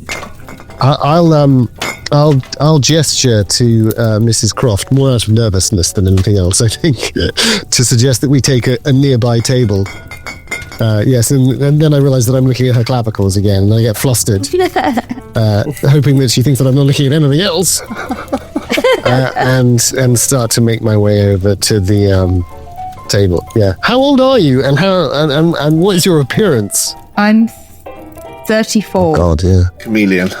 S5: I'll gesture to Mrs. Croft, more out of nervousness than anything else, I think, to suggest that we take a nearby table. Yes, and then I realise that I'm looking at her clavicles again, and I get flustered, hoping that she thinks that I'm not looking at anything else, and start to make my way over to the table. Yeah. How old are you, and and what is your appearance?
S7: I'm 34.
S5: Oh God, yeah.
S6: Chameleon.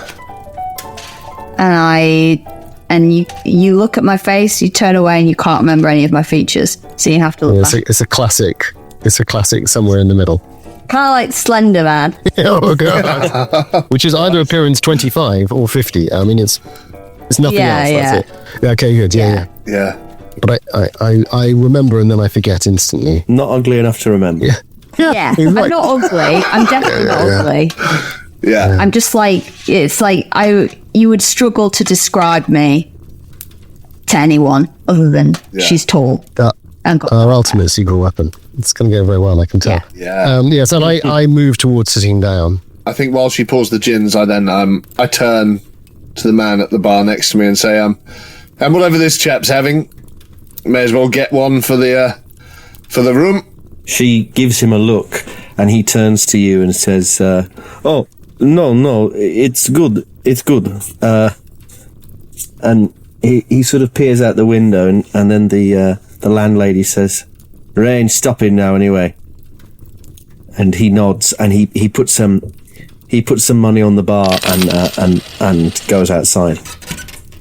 S7: And you look at my face, you turn away, and you can't remember any of my features, so you have to look back.
S5: It's a classic. It's a classic somewhere in the middle.
S7: Kind of like Slender Man.
S5: Oh God! Which is either appearance 25 or 50. I mean, it's nothing else. That's it. Yeah, okay, good. Yeah. But I remember and then I forget instantly.
S4: Not ugly enough to remember.
S7: Yeah. I'm not ugly. I'm definitely not ugly.
S6: Yeah.
S7: I'm just like, it's like you would struggle to describe me to anyone other than she's tall. And got
S5: our ultimate secret weapon. It's going to go very well, I can tell.
S6: Yeah.
S5: Yes, and I move towards sitting down.
S6: I think while she pours the gins, I then I turn to the man at the bar next to me and say, and whatever this chap's having, may as well get one for the room.
S4: She gives him a look, and he turns to you and says, "Oh, no, it's good. And he sort of peers out the window, and then the landlady says, "Rain's stopping now anyway." And he nods, and he puts some money on the bar and goes outside.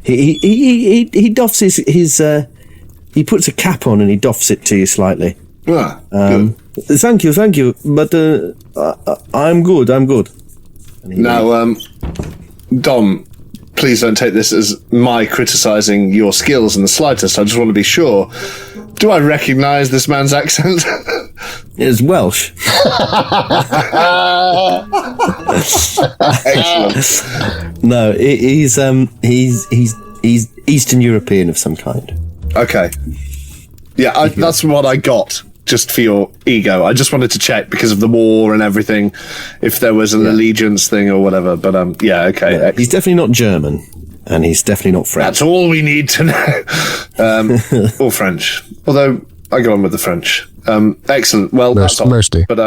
S4: He doffs his he puts a cap on and he doffs it to you slightly.
S6: Good.
S4: Thank you, but I'm good.
S6: Now, Dom, please don't take this as my criticising your skills in the slightest. I just want to be sure. Do I recognise this man's accent?
S4: It's Welsh.
S6: Excellent.
S4: No, he's Eastern European of some kind.
S6: Okay. Yeah, that's what I got. just for your ego. I just wanted to check because of the war and everything, if there was an allegiance thing or whatever. But yeah, okay.
S4: Yeah, he's definitely not German, and he's definitely not French.
S6: That's all we need to know. Or French. Although I go on with the French. Excellent. Well, that's all.
S5: Mostly.
S6: But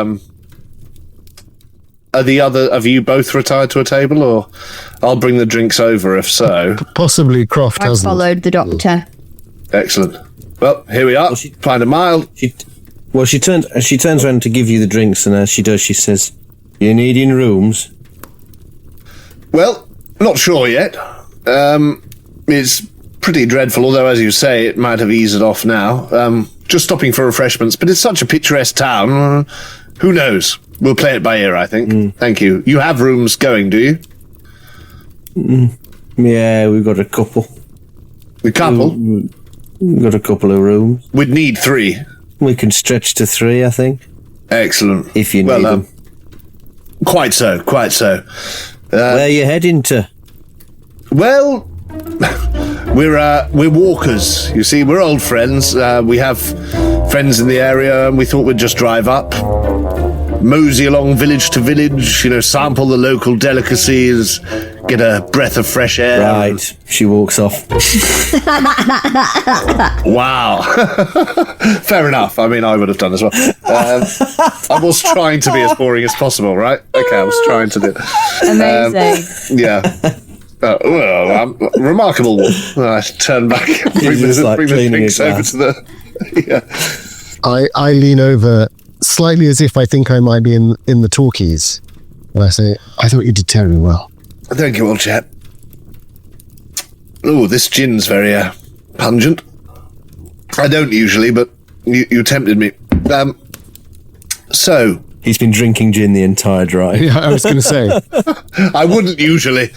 S6: have you both retired to a table, or I'll bring the drinks over if so.
S5: Possibly Croft
S7: I
S5: hasn't.
S7: followed the doctor.
S6: Excellent. Well, here we are. Find a mild.
S4: She turns around to give you the drinks, and as she does, she says, "You needing rooms?"
S6: Well, not sure yet. It's pretty dreadful, although, as you say, it might have eased off now. Just stopping for refreshments, but it's such a picturesque town. Who knows? We'll play it by ear, I think. Thank you. You have rooms going, do you?
S4: Yeah, we've got a couple.
S6: A couple?
S4: We've got a couple of rooms.
S6: We'd need 3.
S4: We can stretch to 3, I think.
S6: Excellent.
S4: If you need them.
S6: Quite so.
S4: Where are you heading to?
S6: Well, we're walkers. You see, we're old friends. We have friends in the area, and we thought we'd just drive up, mosey along village to village. Sample the local delicacies, get a breath of fresh air.
S4: Right. She walks off.
S6: Wow. Fair enough. I mean, I would have done as well. I was trying to be as boring as possible, right? Okay, I was trying to do.
S7: Amazing.
S6: Yeah. Remarkable. I turn back, bring the drinks over to the. Yeah.
S5: I lean over slightly as if I think I might be in the talkies, and I say, "I thought you did terribly well."
S6: Thank you, old chap. Oh, this gin's very pungent. I don't usually, but you tempted me. So
S4: he's been drinking gin the entire drive.
S5: Yeah, I was going to say.
S6: I wouldn't usually.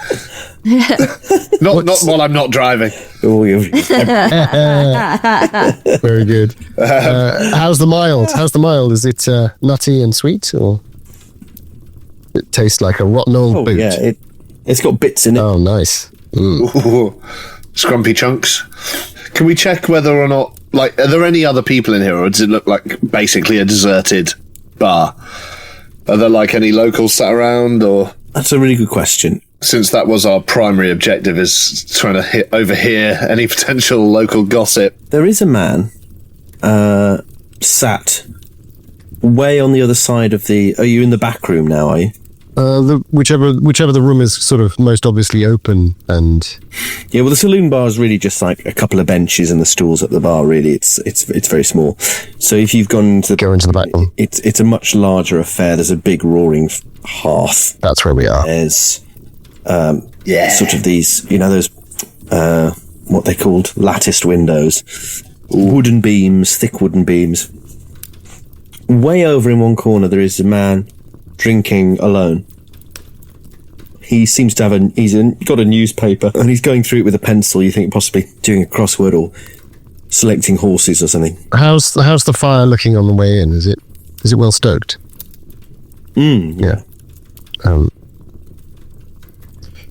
S6: Not while I'm not driving.
S5: Very good. How's the mild? Is it nutty and sweet, or it tastes like a rotten old boot?
S4: Yeah, it's got bits in it.
S5: Oh, nice.
S6: Ooh, scrumpy chunks. Can we check whether or not, are there any other people in here, or does it look like basically a deserted bar? Are there any locals sat around, or?
S4: That's a really good question.
S6: Since that was our primary objective, is trying to overhear any potential local gossip.
S4: There is a man sat way on the other side of the... Are you in the back room now, are you?
S5: Whichever the room is sort of most obviously open, and...
S4: Yeah, well, the saloon bar is really just like a couple of benches and the stools at the bar, really. It's very small. So if you've gone to...
S5: Go into the back room.
S4: It's a much larger affair. There's a big roaring hearth.
S5: That's where we are.
S4: There's... sort of these, those, what they called latticed windows, wooden beams, thick wooden beams. Way over in one corner, there is a man drinking alone. He seems to have he's got a newspaper, and he's going through it with a pencil. You think possibly doing a crossword or selecting horses or something.
S5: How's the fire looking on the way in? Is it well stoked?
S4: Yeah.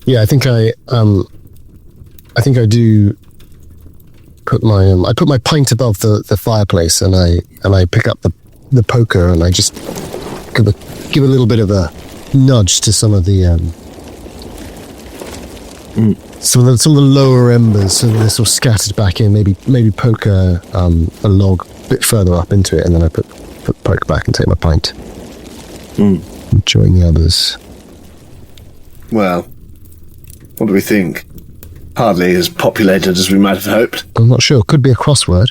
S5: Yeah, I think I do put my pint above the fireplace, and I pick up the poker, and I just give a little bit of a nudge to some of the some of the lower embers, so they're sort of scattered back in. Maybe poke a log a bit further up into it, and then I put the poker back and take my pint. Join the others.
S6: Well. What do we think? Hardly as populated as we might have hoped.
S5: I'm not sure. Could be a crossword.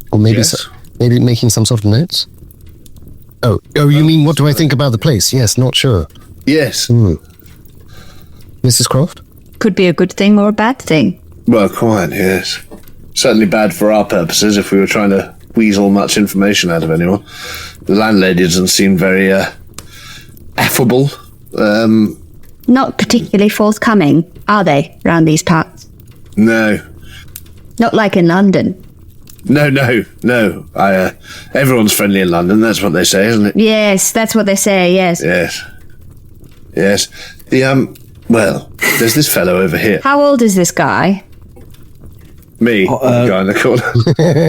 S5: Or maybe
S6: Yes.
S5: maybe making some sort of notes. Oh, you mean what do I think about the place? Yes, not sure.
S6: Yes.
S5: Mrs. Croft?
S7: Could be a good thing or a bad thing.
S6: Well, quite, yes. Certainly bad for our purposes if we were trying to weasel much information out of anyone. The landlady doesn't seem very affable.
S7: Not particularly forthcoming, are they, round these parts?
S6: No.
S7: Not like in London.
S6: No. Everyone's friendly in London, that's what they say, isn't it?
S7: Yes, that's what they say, yes.
S6: Yes. Well, there's this fellow over here.
S7: How old is this guy?
S6: Me, the guy in the corner.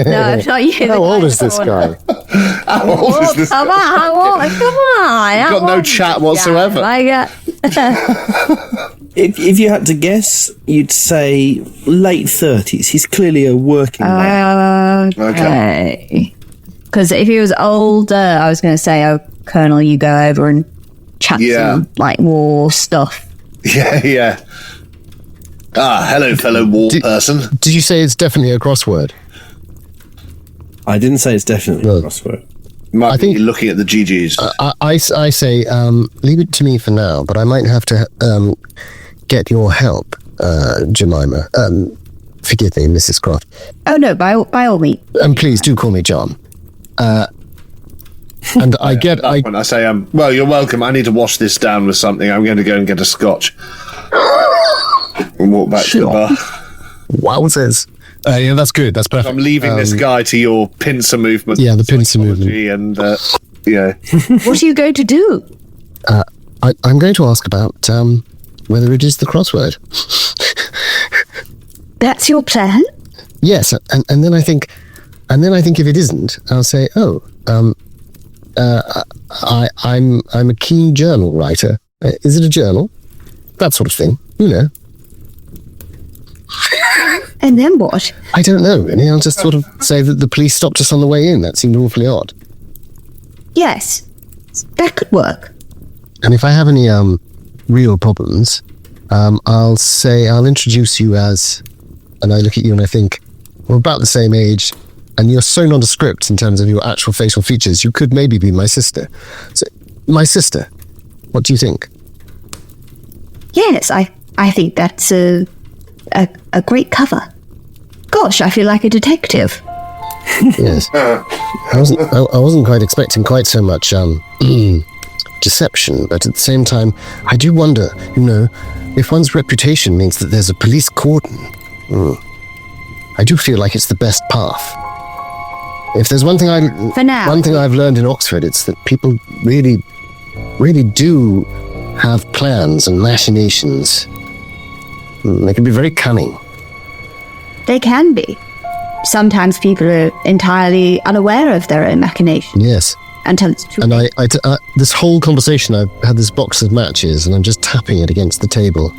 S7: No, it's not you.
S5: How old is this guy?
S6: How old is this
S7: Come
S6: guy?
S7: on, come on.
S6: You've got no chat whatsoever.
S4: If you had to guess, you'd say late 30s. He's clearly a working man.
S7: Okay. Because if he was older, I was going to say, oh, Colonel, you go over and chat some, like, war stuff.
S6: Yeah. Ah, hello, fellow war person.
S5: Did you say it's definitely a crossword?
S4: I didn't say it's definitely a crossword.
S6: Might be looking at the GGs.
S5: I say, leave it to me for now, but I might have to get your help, Jemima. Forgive me, Mrs. Croft.
S7: Oh, no, by all means.
S5: And please do call me John. And I
S6: When I say, well, you're welcome. I need to wash this down with something. I'm going to go and get a scotch. And walk back to the bar.
S5: Wowzers. Yeah, that's good. That's perfect.
S6: I'm leaving this guy to your pincer movement.
S5: Yeah, the pincer movement.
S6: And, yeah.
S7: What are you going to do?
S5: I'm going to ask about whether it is the crossword.
S7: That's your plan?
S5: Yes, and then I think if it isn't, I'll say, I'm a keen journal writer. Is it a journal? That sort of thing, you know.
S7: And then what?
S5: I don't know. And I'll just sort of say that the police stopped us on the way in. That seemed awfully odd.
S7: Yes, that could work.
S5: And if I have any real problems, I'll introduce you as, and I look at you and I think, we're about the same age, and you're so nondescript in terms of your actual facial features, you could maybe be my sister. So, my sister, what do you think?
S7: Yes, I think that's a great cover. Gosh, I feel like a detective.
S5: Yes. I wasn't quite expecting quite so much deception, but at the same time, I do wonder, if one's reputation means that there's a police cordon. I do feel like it's the best path. If there's one thing I've learned in Oxford, it's that people really, really do have plans and machinations. They can be very cunning.
S7: They can be. Sometimes people are entirely unaware of their own machinations.
S5: Yes.
S7: Until it's true.
S5: And I this whole conversation, I've had this box of matches, and I'm just tapping it against the table.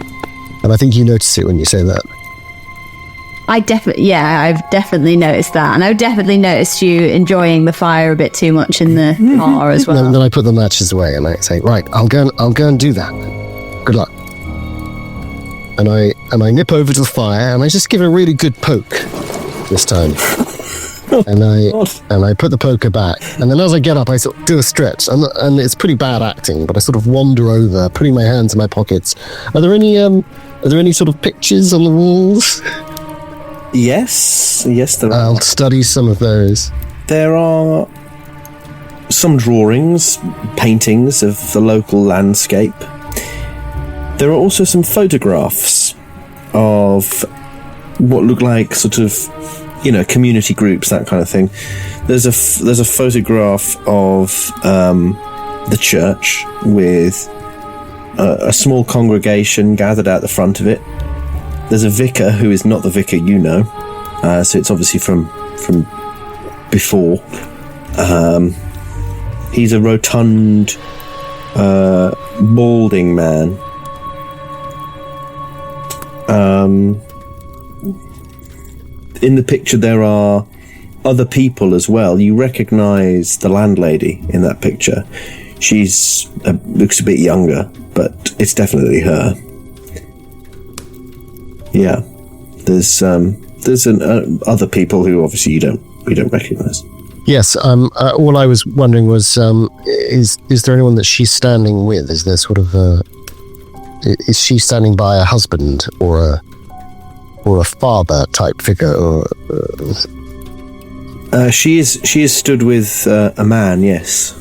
S5: And I think you notice it when you say that.
S7: I've definitely noticed that. And I've definitely noticed you enjoying the fire a bit too much in the car as well.
S5: And then I put the matches away, and I say, right, I'll go and do that. Good luck. And I nip over to the fire, and I just give it a really good poke this time. And I put the poker back, and then as I get up, I sort of do a stretch, and it's pretty bad acting, but I sort of wander over, putting my hands in my pockets. Are there any sort of pictures on the walls?
S4: Yes, there are.
S5: I'll study some of those.
S4: There are some drawings, paintings of the local landscape. There are also some photographs of what look like sort of, community groups, that kind of thing. There's a photograph of the church with a small congregation gathered out the front of it. There's a vicar who is not the vicar you know, so it's obviously from before. He's a rotund, balding man. In the picture there are other people as well. You recognise the landlady in that picture. She's looks a bit younger, but it's definitely her. Yeah, there's other people who obviously you don't recognise.
S5: Yes. All I was wondering was, is there anyone that she's standing with? Is there sort of is she standing by a husband or a father type figure? Or
S4: she is stood with a man. Yes,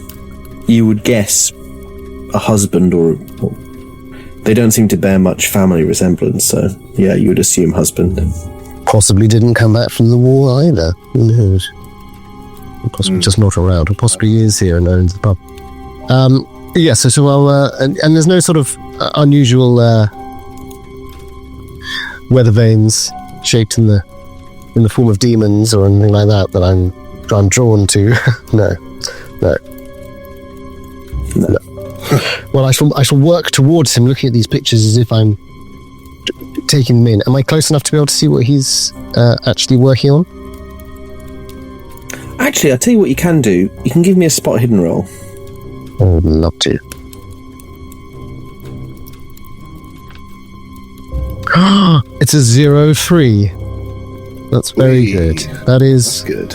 S4: you would guess a husband or they don't seem to bear much family resemblance. So yeah, you would assume husband.
S5: Possibly didn't come back from the war either. Who knows? Possibly just not around, or possibly is here and owns the pub. Yes. So I'll and there's no sort of unusual weather vanes shaped in the in the form of demons or anything like that I'm drawn to. No. Well, I shall work towards him, looking at these pictures as if I'm taking them in. Am I close enough to be able to see what he's actually working on?
S4: Actually, I'll tell you what you can do. You can give me a spot hidden roll.
S5: I would love to. It's a 0-3. That's very good. That is
S6: good.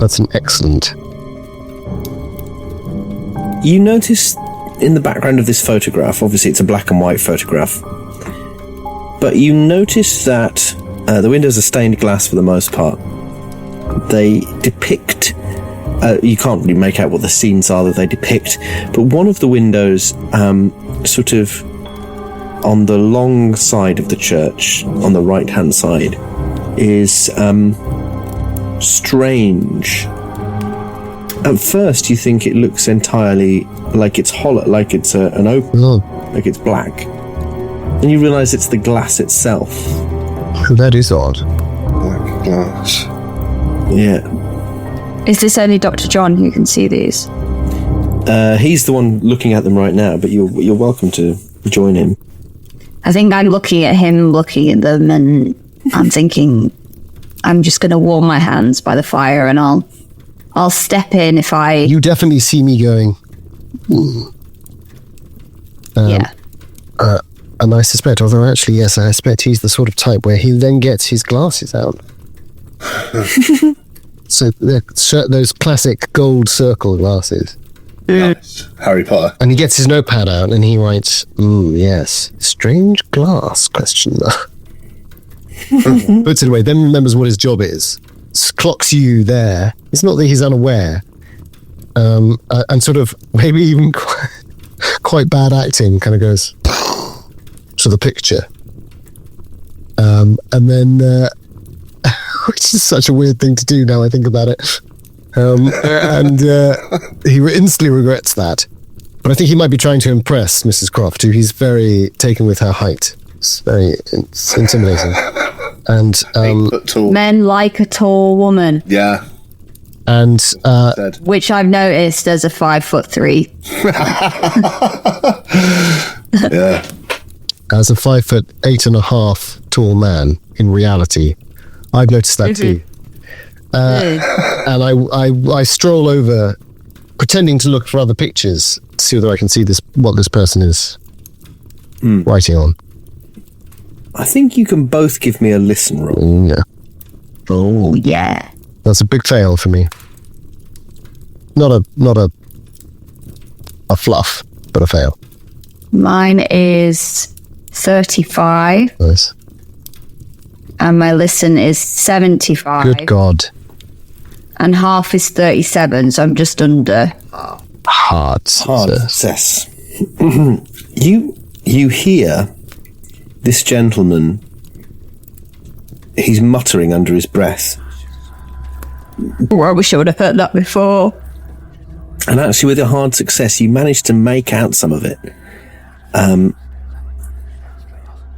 S5: That's an excellent.
S4: You notice in the background of this photograph, obviously it's a black and white photograph, but you notice that the windows are stained glass for the most part. They depict, you can't really make out what the scenes are that they depict, but one of the windows, sort of on the long side of the church, on the right-hand side, is strange. At first, you think it looks entirely like it's hollow, like it's an open, like it's black. And you realise it's the glass itself.
S5: That is odd.
S6: Black glass.
S4: Yeah.
S7: Is this only Dr. John who can see these?
S4: He's the one looking at them right now, but you're welcome to join him.
S7: I think I'm looking at him, looking at them, and I'm thinking I'm just going to warm my hands by the fire, and I'll step in if I...
S5: You definitely see me going...
S7: yeah.
S5: And I suspect, although actually, yes, I suspect he's the sort of type where he then gets his glasses out. So those classic gold circle glasses.
S6: Nice. Harry Potter.
S5: And he gets his notepad out and he writes, yes, strange glass, question mark. Puts it away, then remembers what his job is. Clocks you there. It's not that he's unaware. And sort of, maybe even quite bad acting, kind of goes to the picture. And then, which is such a weird thing to do now I think about it. And he instantly regrets that. But I think he might be trying to impress Mrs. Croft, who he's very taken with her height. It's very intimidating. And
S6: 8 foot tall.
S7: Men like a tall woman.
S6: Yeah.
S5: And
S7: which I've noticed as a 5'3".
S6: Yeah.
S5: As a 5'8.5" tall man, in reality, I've noticed that too. And I stroll over, pretending to look for other pictures to see whether I can see what this person is writing on.
S4: I think you can both give me a listen roll.
S5: Yeah.
S7: Oh, yeah.
S5: That's a big fail for me. Not a fluff, but a fail.
S7: Mine is 35.
S5: Nice.
S7: And my listen is 75.
S5: Good God.
S7: And half is 37, so I'm just under.
S5: Hard
S4: success. You hear this gentleman, he's muttering under his breath.
S7: Oh, I wish I would have heard that before.
S4: And actually, with a hard success, you managed to make out some of it.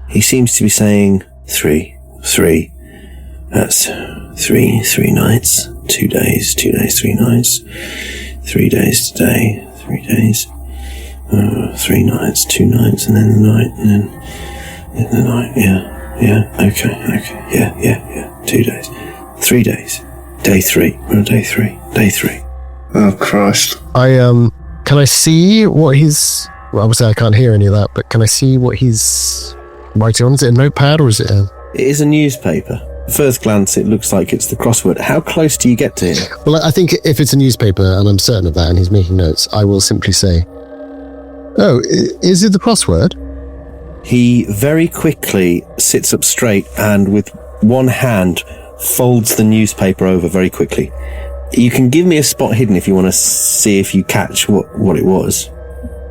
S4: He seems to be saying 3. That's 3 nights, 2 days, 2 days, 3 nights, 3 days today, 3 days, 3 nights, 2 nights, and then the night, and then the night, yeah, okay, yeah, 2 days, 3 days, day 3, we're on day 3.
S6: Oh, Christ.
S5: Can I see what he's... Well, obviously I can't hear any of that, but can I see what he's writing on? Is it a notepad or is it a...
S4: It is a newspaper. At first glance, it looks like it's the crossword. How close do you get to him?
S5: Well, I think if it's a newspaper, and I'm certain of that, and he's making notes, I will simply say, oh, is it the crossword?
S4: He very quickly sits up straight and with one hand folds the newspaper over very quickly. You can give me a spot hidden if you want to see if you catch what it was.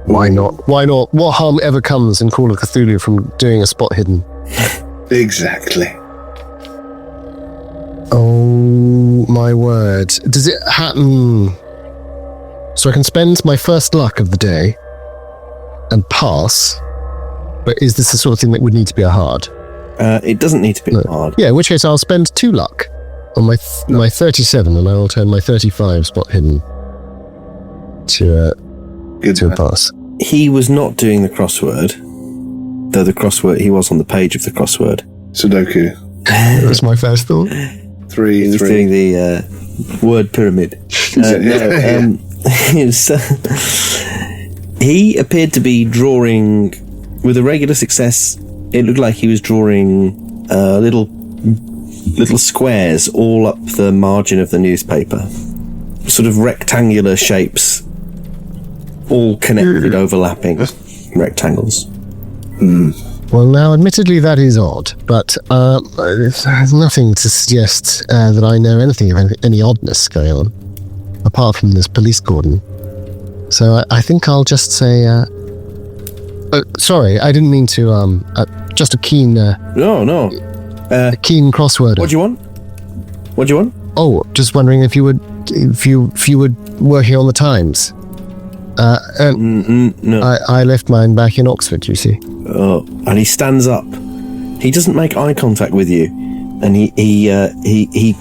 S5: Why not? What harm ever comes in Call of Cthulhu from doing a spot hidden?
S6: Exactly.
S5: Oh, my word. Does it happen... So I can spend my first luck of the day and pass, but is this the sort of thing that would need to be a hard?
S4: It doesn't need to be hard.
S5: Yeah, in which case I'll spend 2 luck on my 37, and I will turn my 35 spot hidden to a pass.
S4: He was not doing the crossword, though he was on the page of the crossword.
S6: Sudoku.
S5: That was my first thought.
S4: He was doing the word pyramid. He appeared to be drawing, with a regular success, it looked like he was drawing little squares all up the margin of the newspaper. Sort of rectangular shapes, all connected, overlapping rectangles.
S5: Well, now, admittedly, that is odd, but there's nothing to suggest that I know anything of any oddness going on, apart from this police cordon. So I think I'll just say... sorry, I didn't mean to... just a keen...
S4: No.
S5: a keen crossword.
S4: What do you want?
S5: Oh, just wondering if you were working on the Times.
S4: No.
S5: I left mine back in Oxford, you see.
S4: Oh, and he stands up. He doesn't make eye contact with you, and he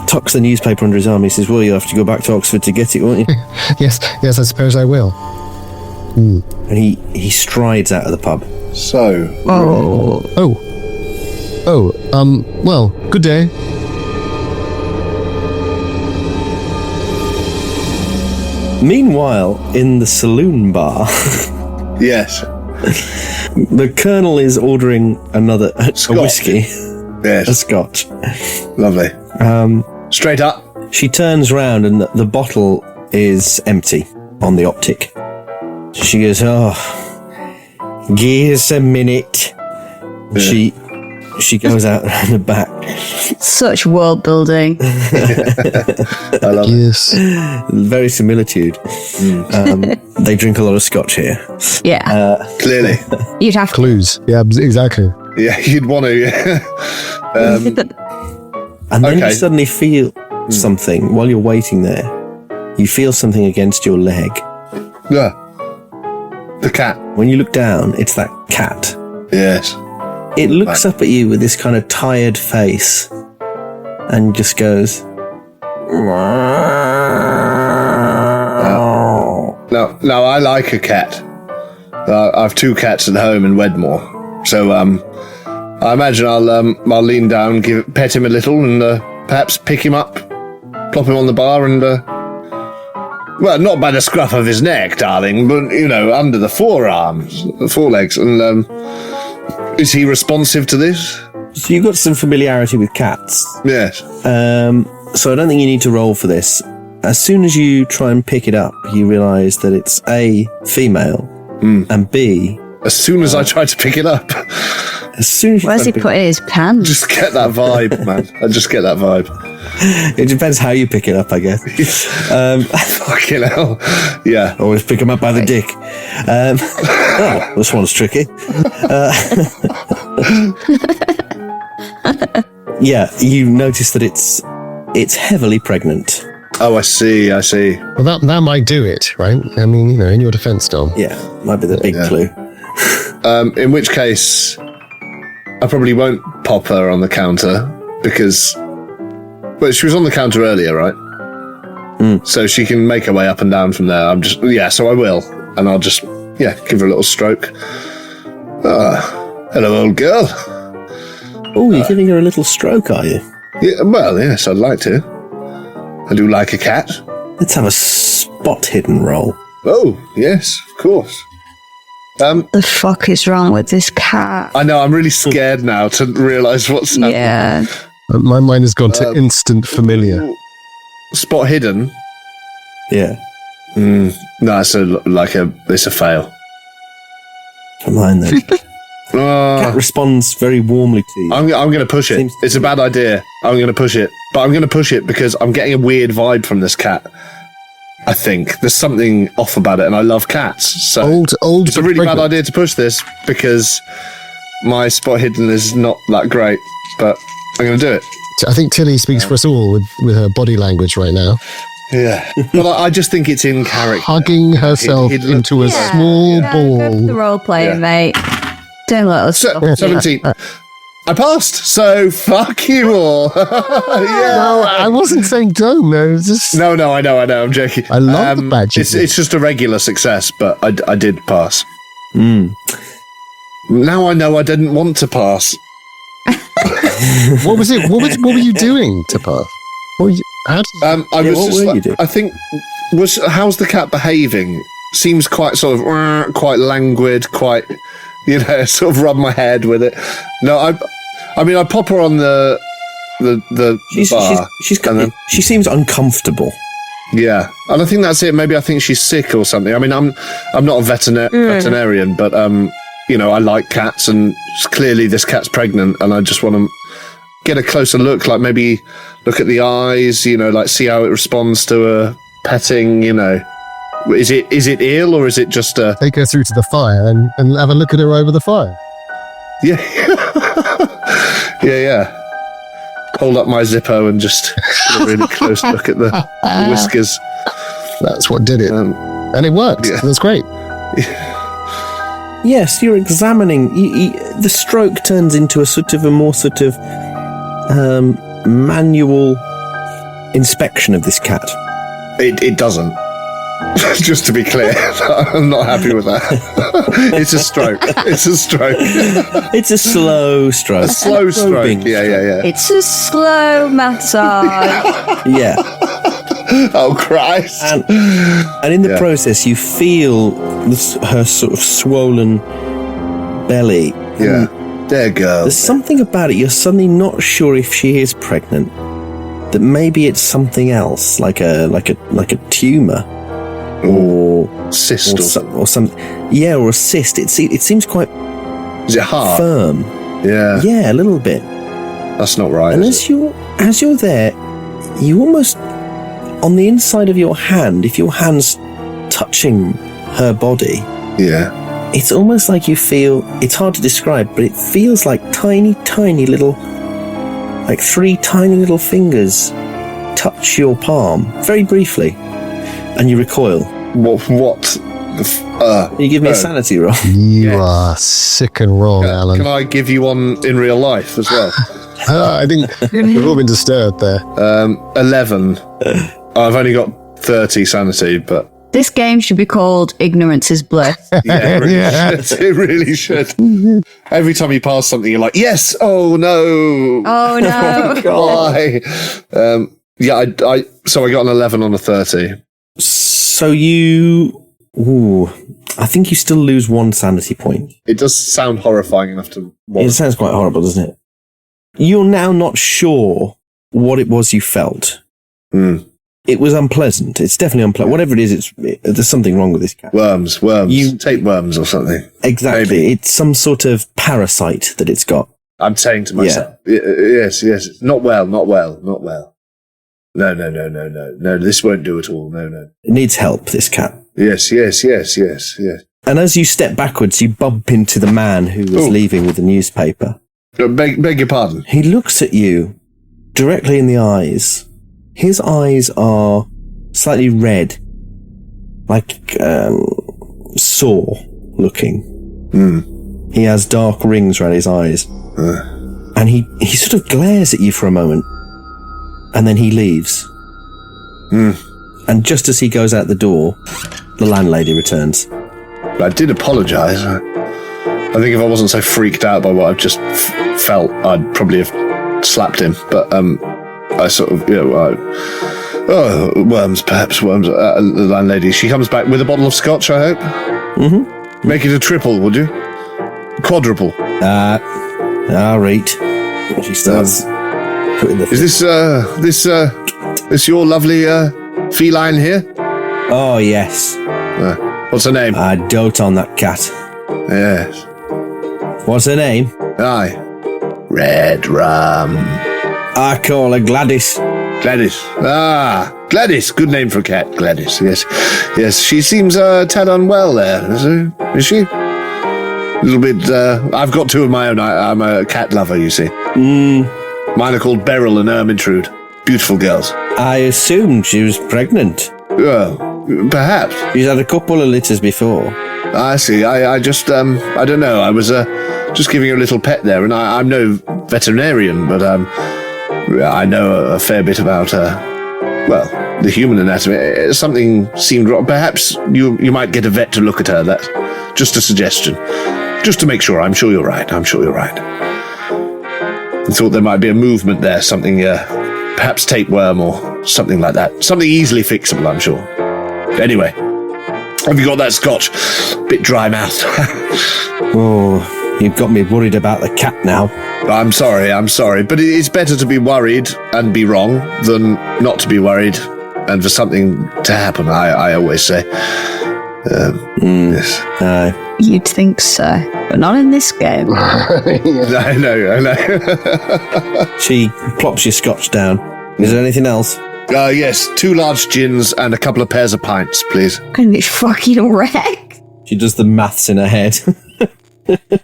S4: tucks the newspaper under his arm. He says, "Well, you have to go back to Oxford to get it, won't you?"
S5: Yes, I suppose I will.
S4: And he strides out of the pub.
S6: So.
S5: Well, good day.
S4: Meanwhile, in the saloon bar,
S6: Yes.
S4: the Colonel is ordering a
S6: Scotch.
S4: whiskey,
S6: Yes.
S4: a Scotch.
S6: Lovely. Straight up.
S4: She turns round and the bottle is empty on the optic. She goes, "Oh, give us a minute."
S6: Yeah.
S4: She goes out around the back.
S7: Such world building.
S6: I love it.
S5: Yes.
S4: Very similitude. They drink a lot of Scotch here.
S7: Yeah.
S6: Clearly.
S7: You'd have to.
S5: Clues. Yeah, exactly.
S6: Yeah, you'd want to, yeah.
S4: And then
S6: Okay.
S4: you suddenly feel something while you're waiting there. You feel something against your leg.
S6: Yeah. The cat.
S4: When you look down, it's that cat.
S6: Yes.
S4: It looks up at you with this kind of tired face and just goes...
S6: Now, I like a cat. I have 2 cats at home in Wedmore. So, I imagine I'll lean down, pet him a little, and perhaps pick him up, plop him on the bar, and well, not by the scruff of his neck, darling, but under the forelegs. And is he responsive to this?
S4: So you've got some familiarity with cats.
S6: Yes.
S4: So I don't think you need to roll for this. As soon as you try and pick it up, you realise that it's A, female, and B...
S6: As soon as I try to pick it up.
S4: As soon as you
S7: Where's he
S4: try and
S7: put his pants?
S6: Just get that vibe, man. I just get that vibe.
S4: It depends how you pick it up, I guess.
S6: Fucking hell. Yeah.
S4: Always pick them up by the dick. Oh, this one's tricky. Yeah, you notice that it's heavily pregnant.
S6: Oh, I see.
S5: Well, that might do it, right? I mean, in your defense, Dom.
S4: Yeah, might be the big clue.
S6: In which case, I probably won't pop her on the counter because... Well, she was on the counter earlier, right? So she can make her way up and down from there. So I will. And I'll just, give her a little stroke. Hello, old girl.
S4: Oh, you're giving her a little stroke, are you?
S6: Yeah, well, yes, I'd like to. I do like a cat.
S4: Let's have a spot hidden roll.
S6: Oh, yes, of course.
S7: The fuck is wrong with this cat?
S6: I know, I'm really scared now to realise what's happening.
S7: Yeah.
S5: My mind has gone to instant familiar.
S6: Spot hidden?
S4: Yeah.
S6: No, it's a fail.
S4: For mine, then. Cat responds very warmly to you.
S6: I'm going to push it. It's a bad idea. I'm going to push it. But I'm going to push it because I'm getting a weird vibe from this cat. I think. There's something off about it, and I love cats. So
S5: Old
S6: it's a really bad idea to push this because my spot hidden is not that great. But I'm going to do it.
S5: I think Tilly speaks for us all with her body language right now.
S6: Yeah. But I just think it's in character.
S5: Hugging herself into a small
S7: Go
S5: ball.
S7: for the role playing,
S6: Yeah.
S7: mate. Don't let us.
S6: 17. I passed, so fuck you all.
S5: No, I wasn't saying don't. No, it's just
S6: No, I know. I'm joking.
S5: I love the badges.
S6: It's just a regular success, but I did pass. Now I know I didn't want to pass.
S5: What was it? What were you doing to pass? What were you, how did,
S6: I was
S4: what
S6: just
S4: were you
S6: like,
S4: doing?
S6: I think how's the cat behaving? Seems quite sort of quite languid, quite sort of rub my head with it. No, I mean I pop her on the bar.
S4: She seems uncomfortable.
S6: Yeah, and I think that's it. Maybe I think she's sick or something. I mean, I'm not a veterinarian, but I like cats, and clearly this cat's pregnant, and I just want to get a closer look, like maybe look at the eyes, like see how it responds to a petting. Is it ill or is it just a?
S5: take her through to the fire and have a look at her over the fire?
S6: Yeah, yeah. Hold up my Zippo and just get a really close look at the whiskers.
S5: That's what did it, and it worked.
S6: Yeah.
S5: That's great.
S4: Yes, you're examining. The stroke turns into a more manual inspection of this cat.
S6: It doesn't. Just to be clear, I'm not happy with that. It's a stroke. It's a stroke.
S4: It's a slow stroke.
S6: A slow stroke.
S4: Probing.
S6: Yeah.
S7: It's a slow massage.
S4: Yeah.
S6: Oh, Christ.
S4: And in the process, you feel her sort of swollen belly.
S6: Yeah. There you go.
S4: There's something about it. You're suddenly not sure if she is pregnant. That maybe it's something else, like a tumor, or
S6: cyst,
S4: or something. Yeah, or a cyst. It seems quite.
S6: Is it hard?
S4: Firm.
S6: Yeah.
S4: Yeah, a little bit.
S6: That's not right.
S4: And
S6: is
S4: as you're there, you almost, on the inside of your hand, if your hand's touching her body,
S6: Yeah.
S4: it's almost like you feel, it's hard to describe, but it feels like tiny little, like 3 tiny little fingers touch your palm, very briefly, and you recoil.
S6: What?
S4: You give me a sanity roll.
S5: You are sick and wrong, Alan.
S6: Can I give you one in real life as well?
S5: I think we've all been disturbed there.
S6: 11. I've only got 30 sanity, but
S7: This game should be called Ignorance is Bliss.
S6: yeah, it really should. Every time you pass something, you're like, yes, oh no.
S7: Oh no.
S6: Why? So I got an 11 on a 30.
S4: So I think you still lose 1 sanity point.
S6: It does sound horrifying enough to...
S4: It sounds quite horrible, doesn't it? You're now not sure what it was you felt. It was unpleasant. It's definitely unpleasant. Whatever it is, there's something wrong with this cat.
S6: Worms. You take worms or something.
S4: Exactly.
S6: Maybe.
S4: It's some sort of parasite that it's got.
S6: I'm saying to myself, yes. Not well. No, this won't do at all. No.
S4: It needs help, this cat.
S6: Yes.
S4: And as you step backwards, you bump into the man who was leaving with the newspaper.
S6: Beg your pardon.
S4: He looks at you directly in the eyes. His eyes are slightly red, like sore looking. He has dark rings around his eyes. And he sort of glares at you for a moment. And then he leaves. And just as he goes out the door, the landlady returns.
S6: I did apologise. I think if I wasn't so freaked out by what I've just felt, I'd probably have slapped him. But I sort of, worms. The landlady, she comes back with a bottle of scotch, I hope. Mm-hmm. Make it a triple, would you? Quadruple.
S4: All right. She starts putting the...
S6: Is this your lovely feline here?
S4: Oh, yes.
S6: What's her name?
S4: I dote on that cat.
S6: Yes.
S4: What's her name?
S6: Aye. Red Rum.
S4: I call her Gladys.
S6: Gladys. Gladys. Good name for a cat. Gladys. Yes. She seems a tad unwell there. Is she? A little bit. I've got 2 of my own. I'm a cat lover, you see. Mine are called Beryl and Ermintrude. Beautiful girls.
S4: I assumed she was pregnant.
S6: Perhaps.
S4: She's had a couple of litters before.
S6: I see. I just, I don't know. I was just giving her a little pet there. And I'm no veterinarian, but I know a fair bit about, the human anatomy. Something seemed wrong. Perhaps you might get a vet to look at her. That's just a suggestion. Just to make sure. I'm sure you're right. I thought there might be a movement there. Something, perhaps tapeworm or something like that. Something easily fixable, I'm sure. Anyway, have you got that scotch? Bit dry mouth.
S4: Oh, you've got me worried about the cat now.
S6: I'm sorry. But it's better to be worried and be wrong than not to be worried and for something to happen, I always say. Yes.
S7: You'd think so, but not in this game.
S6: I know.
S4: She plops your scotch down. Is there anything else?
S6: Yes, 2 large gins and a couple of pairs of pints, please.
S7: I'm gonna be fucking wrecked.
S4: She does the maths in her head.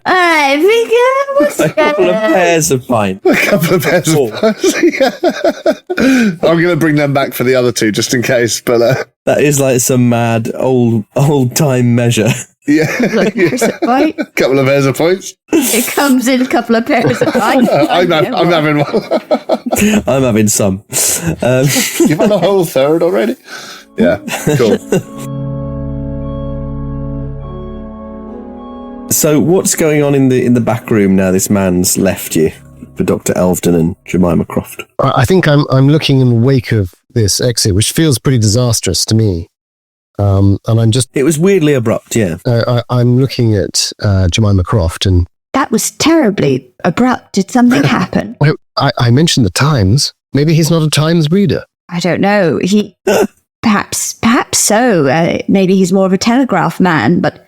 S7: I think what's
S4: A couple of pairs of pints.
S6: A couple of pairs of pints. Yeah. I'm going to bring them back for the other 2, just in case, but...
S4: That is like some mad old-time measure.
S6: Yeah.
S7: A
S6: couple of pairs of points.
S7: It comes in a couple of pairs of pints.
S6: I'm having one.
S4: I'm having some.
S6: You've had a whole third already? Yeah, cool.
S4: So what's going on in the back room now this man's left you for Dr. Elvedon and Jemima Croft?
S5: I think I'm looking in the wake of this exit, which feels pretty disastrous to me. And
S4: It was weirdly abrupt, yeah.
S5: I'm looking at Jemima Croft, and
S7: That was terribly abrupt. Did something happen?
S5: I mentioned the Times. Maybe he's not a Times reader.
S7: I don't know. He perhaps so. Maybe he's more of a Telegraph man. But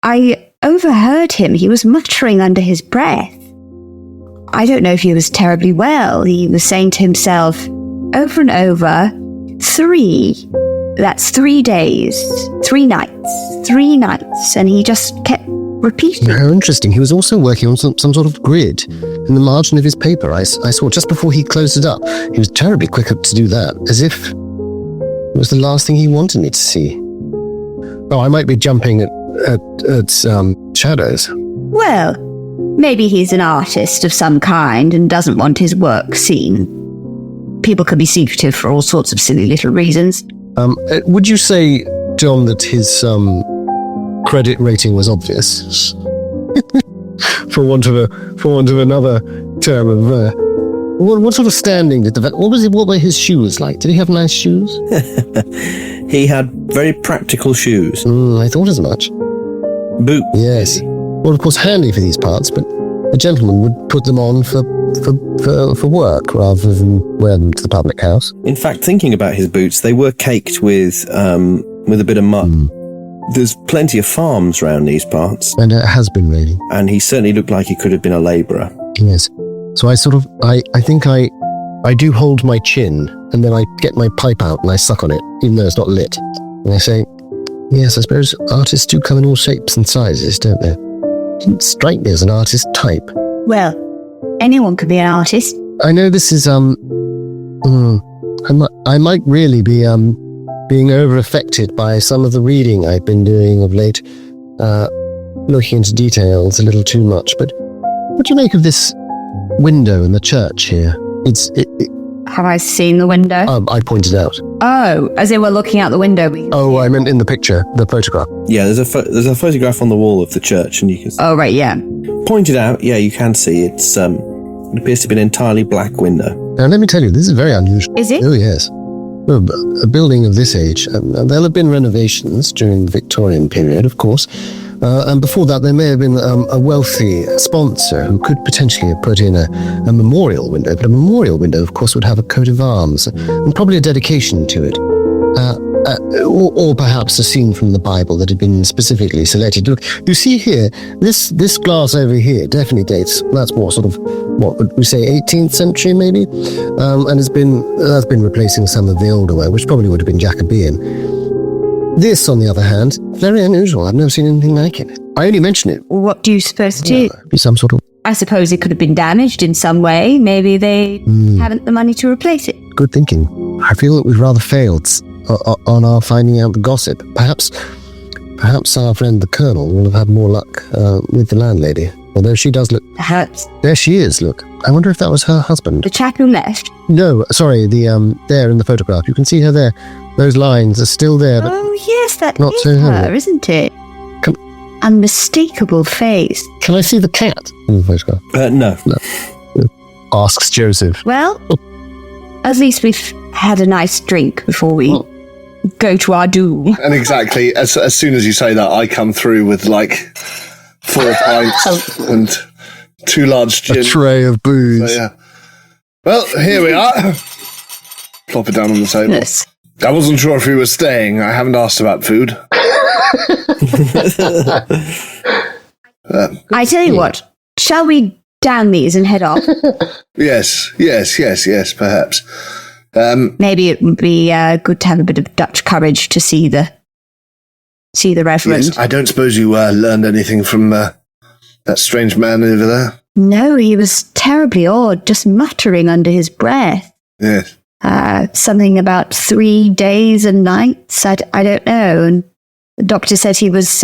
S7: I overheard him. He was muttering under his breath. I don't know if he was terribly well. He was saying to himself over and over, 3. That's 3 days, 3 nights, 3 nights. And he just kept repeating.
S5: How interesting. He was also working on some sort of grid in the margin of his paper. I saw just before he closed it up. He was terribly quick to do that, as if it was the last thing he wanted me to see. Oh, I might be jumping at shadows.
S7: Well, maybe he's an artist of some kind and doesn't want his work seen. People can be secretive for all sorts of silly little reasons.
S5: Would you say, John, that his credit rating was obvious? for want of another term of what sort of standing did what were his shoes like? Did he have nice shoes?
S4: He had very practical shoes.
S5: I thought as much.
S4: Boot.
S5: Yes. Well, of course, handy for these parts, but a gentleman would put them on for work rather than wear them to the public house.
S4: In fact, thinking about his boots, they were caked with a bit of mud. There's plenty of farms round these parts.
S5: And it has been raining.
S4: And he certainly looked like he could have been a labourer.
S5: Yes. So I think I do hold my chin, and then I get my pipe out and I suck on it, even though it's not lit. And I say, yes, I suppose artists do come in all shapes and sizes, don't they? Didn't strike me as an artist type.
S7: Well, anyone could be an artist.
S5: I know this is, I might really be, being over-affected by some of the reading I've been doing of late, looking into details a little too much, but what do you make of this window in the church here?
S7: Have I seen the window?
S5: I pointed out.
S7: Oh, as in we're looking out the window.
S5: Oh, I meant in the picture, the photograph.
S4: Yeah, there's a photograph on the wall of the church, and you can
S7: Oh, right, yeah.
S4: pointed out. Yeah, you can see it appears to be an entirely black window.
S5: Now, let me tell you, this is very unusual.
S7: Is it?
S5: Oh, yes. Well, a building of this age, there'll have been renovations during the Victorian period, of course. And before that, there may have been a wealthy sponsor who could potentially have put in a memorial window. But a memorial window, of course, would have a coat of arms and probably a dedication to it. Or perhaps a scene from the Bible that had been specifically selected. Look, you see here, this glass over here definitely dates, that's more sort of, what would we say, 18th century maybe? And that's been replacing some of the older work, which probably would have been Jacobean. This, on the other hand, very unusual. I've never seen anything like it. I only mention it.
S7: What do you suppose it is?
S5: Be some sort of
S7: I suppose it could have been damaged in some way. Maybe they haven't the money to replace it.
S5: good thinking. I feel that we've rather failed on our finding out the gossip. Perhaps perhaps our friend the Colonel will have had more luck with the landlady. Although she does look...
S7: Perhaps.
S5: There she is, look. I wonder if that was her husband.
S7: The chap who left?
S5: No, sorry, there in the photograph. You can see her there. Those lines are still there, but...
S7: Oh, yes, that
S5: not
S7: is
S5: so
S7: her,
S5: heavy.
S7: isn't it? Unmistakable face.
S5: Can I see the cat in the photograph?
S4: No.
S5: Asks Joseph.
S7: Well, at least we've had a nice drink before we go to our doom.
S6: And exactly, as soon as you say that, I come through with like 4 pints and 2 large
S5: A
S6: gin.
S5: tray of booze.
S6: So, yeah. Well, here we are. Plop it down on the table.
S7: Yes.
S6: I wasn't sure if you were staying. I haven't asked about food.
S7: I tell you what, shall we down these and head off?
S6: Yes, perhaps.
S7: Maybe it would be good to have a bit of Dutch courage to see the Reverend.
S6: Yes, I don't suppose you learned anything from that strange man over there?
S7: No, he was terribly odd, just muttering under his breath.
S6: Yes.
S7: Something about 3 days and nights. I don't know. And the doctor said he was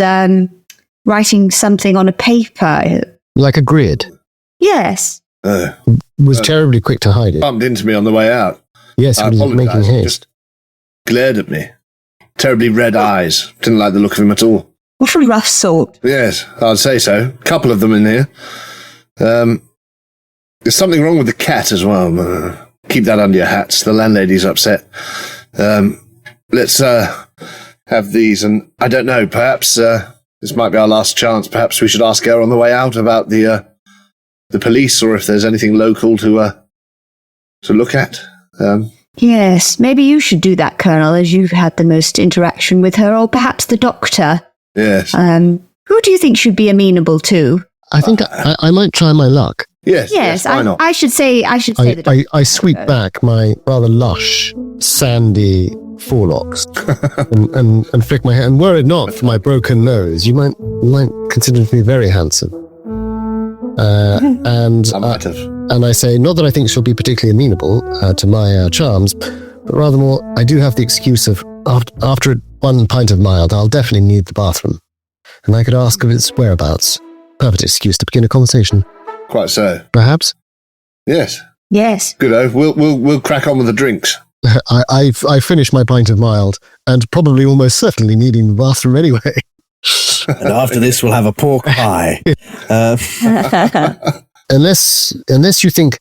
S7: writing something on a paper.
S5: Like a grid.
S7: Yes.
S5: Was terribly quick to hide it.
S6: Bumped into me on the way out.
S5: Yes,
S6: I
S5: he was making
S6: apologise.
S5: haste.
S6: Just glared at me. Terribly red eyes. Didn't like the look of him at all.
S7: What a rough sort.
S6: Yes, I'd say so. A couple of them in here. There's something wrong with the cat as well. Keep that under your hats. The landlady's upset. Let's have these, and I don't know, perhaps this might be our last chance. Perhaps we should ask her on the way out about the police, or if there's anything local to look at.
S7: Yes, maybe you should do that, Colonel, as you've had the most interaction with her, or perhaps the doctor.
S6: Yes.
S7: Who do you think should be amenable to?
S5: I think I might try my luck.
S6: Yes. Why not?
S7: I should say the doctor.
S5: I sweep back my rather lush, sandy forelocks and flick my hair. And were it not for my broken nose, you might consider me very handsome. And
S6: I might have.
S5: And I say, not that I think she'll be particularly amenable to my charms, but rather more, I do have the excuse of, after 1 pint of mild, I'll definitely need the bathroom. And I could ask of its whereabouts. Perfect excuse to begin a conversation.
S6: Quite so.
S5: Perhaps?
S6: Yes.
S7: Yes.
S6: Good. We'll crack on with the drinks.
S5: I finished my pint of mild, and probably almost certainly needing the bathroom anyway.
S4: And after this, we'll have a pork pie.
S5: Unless you think,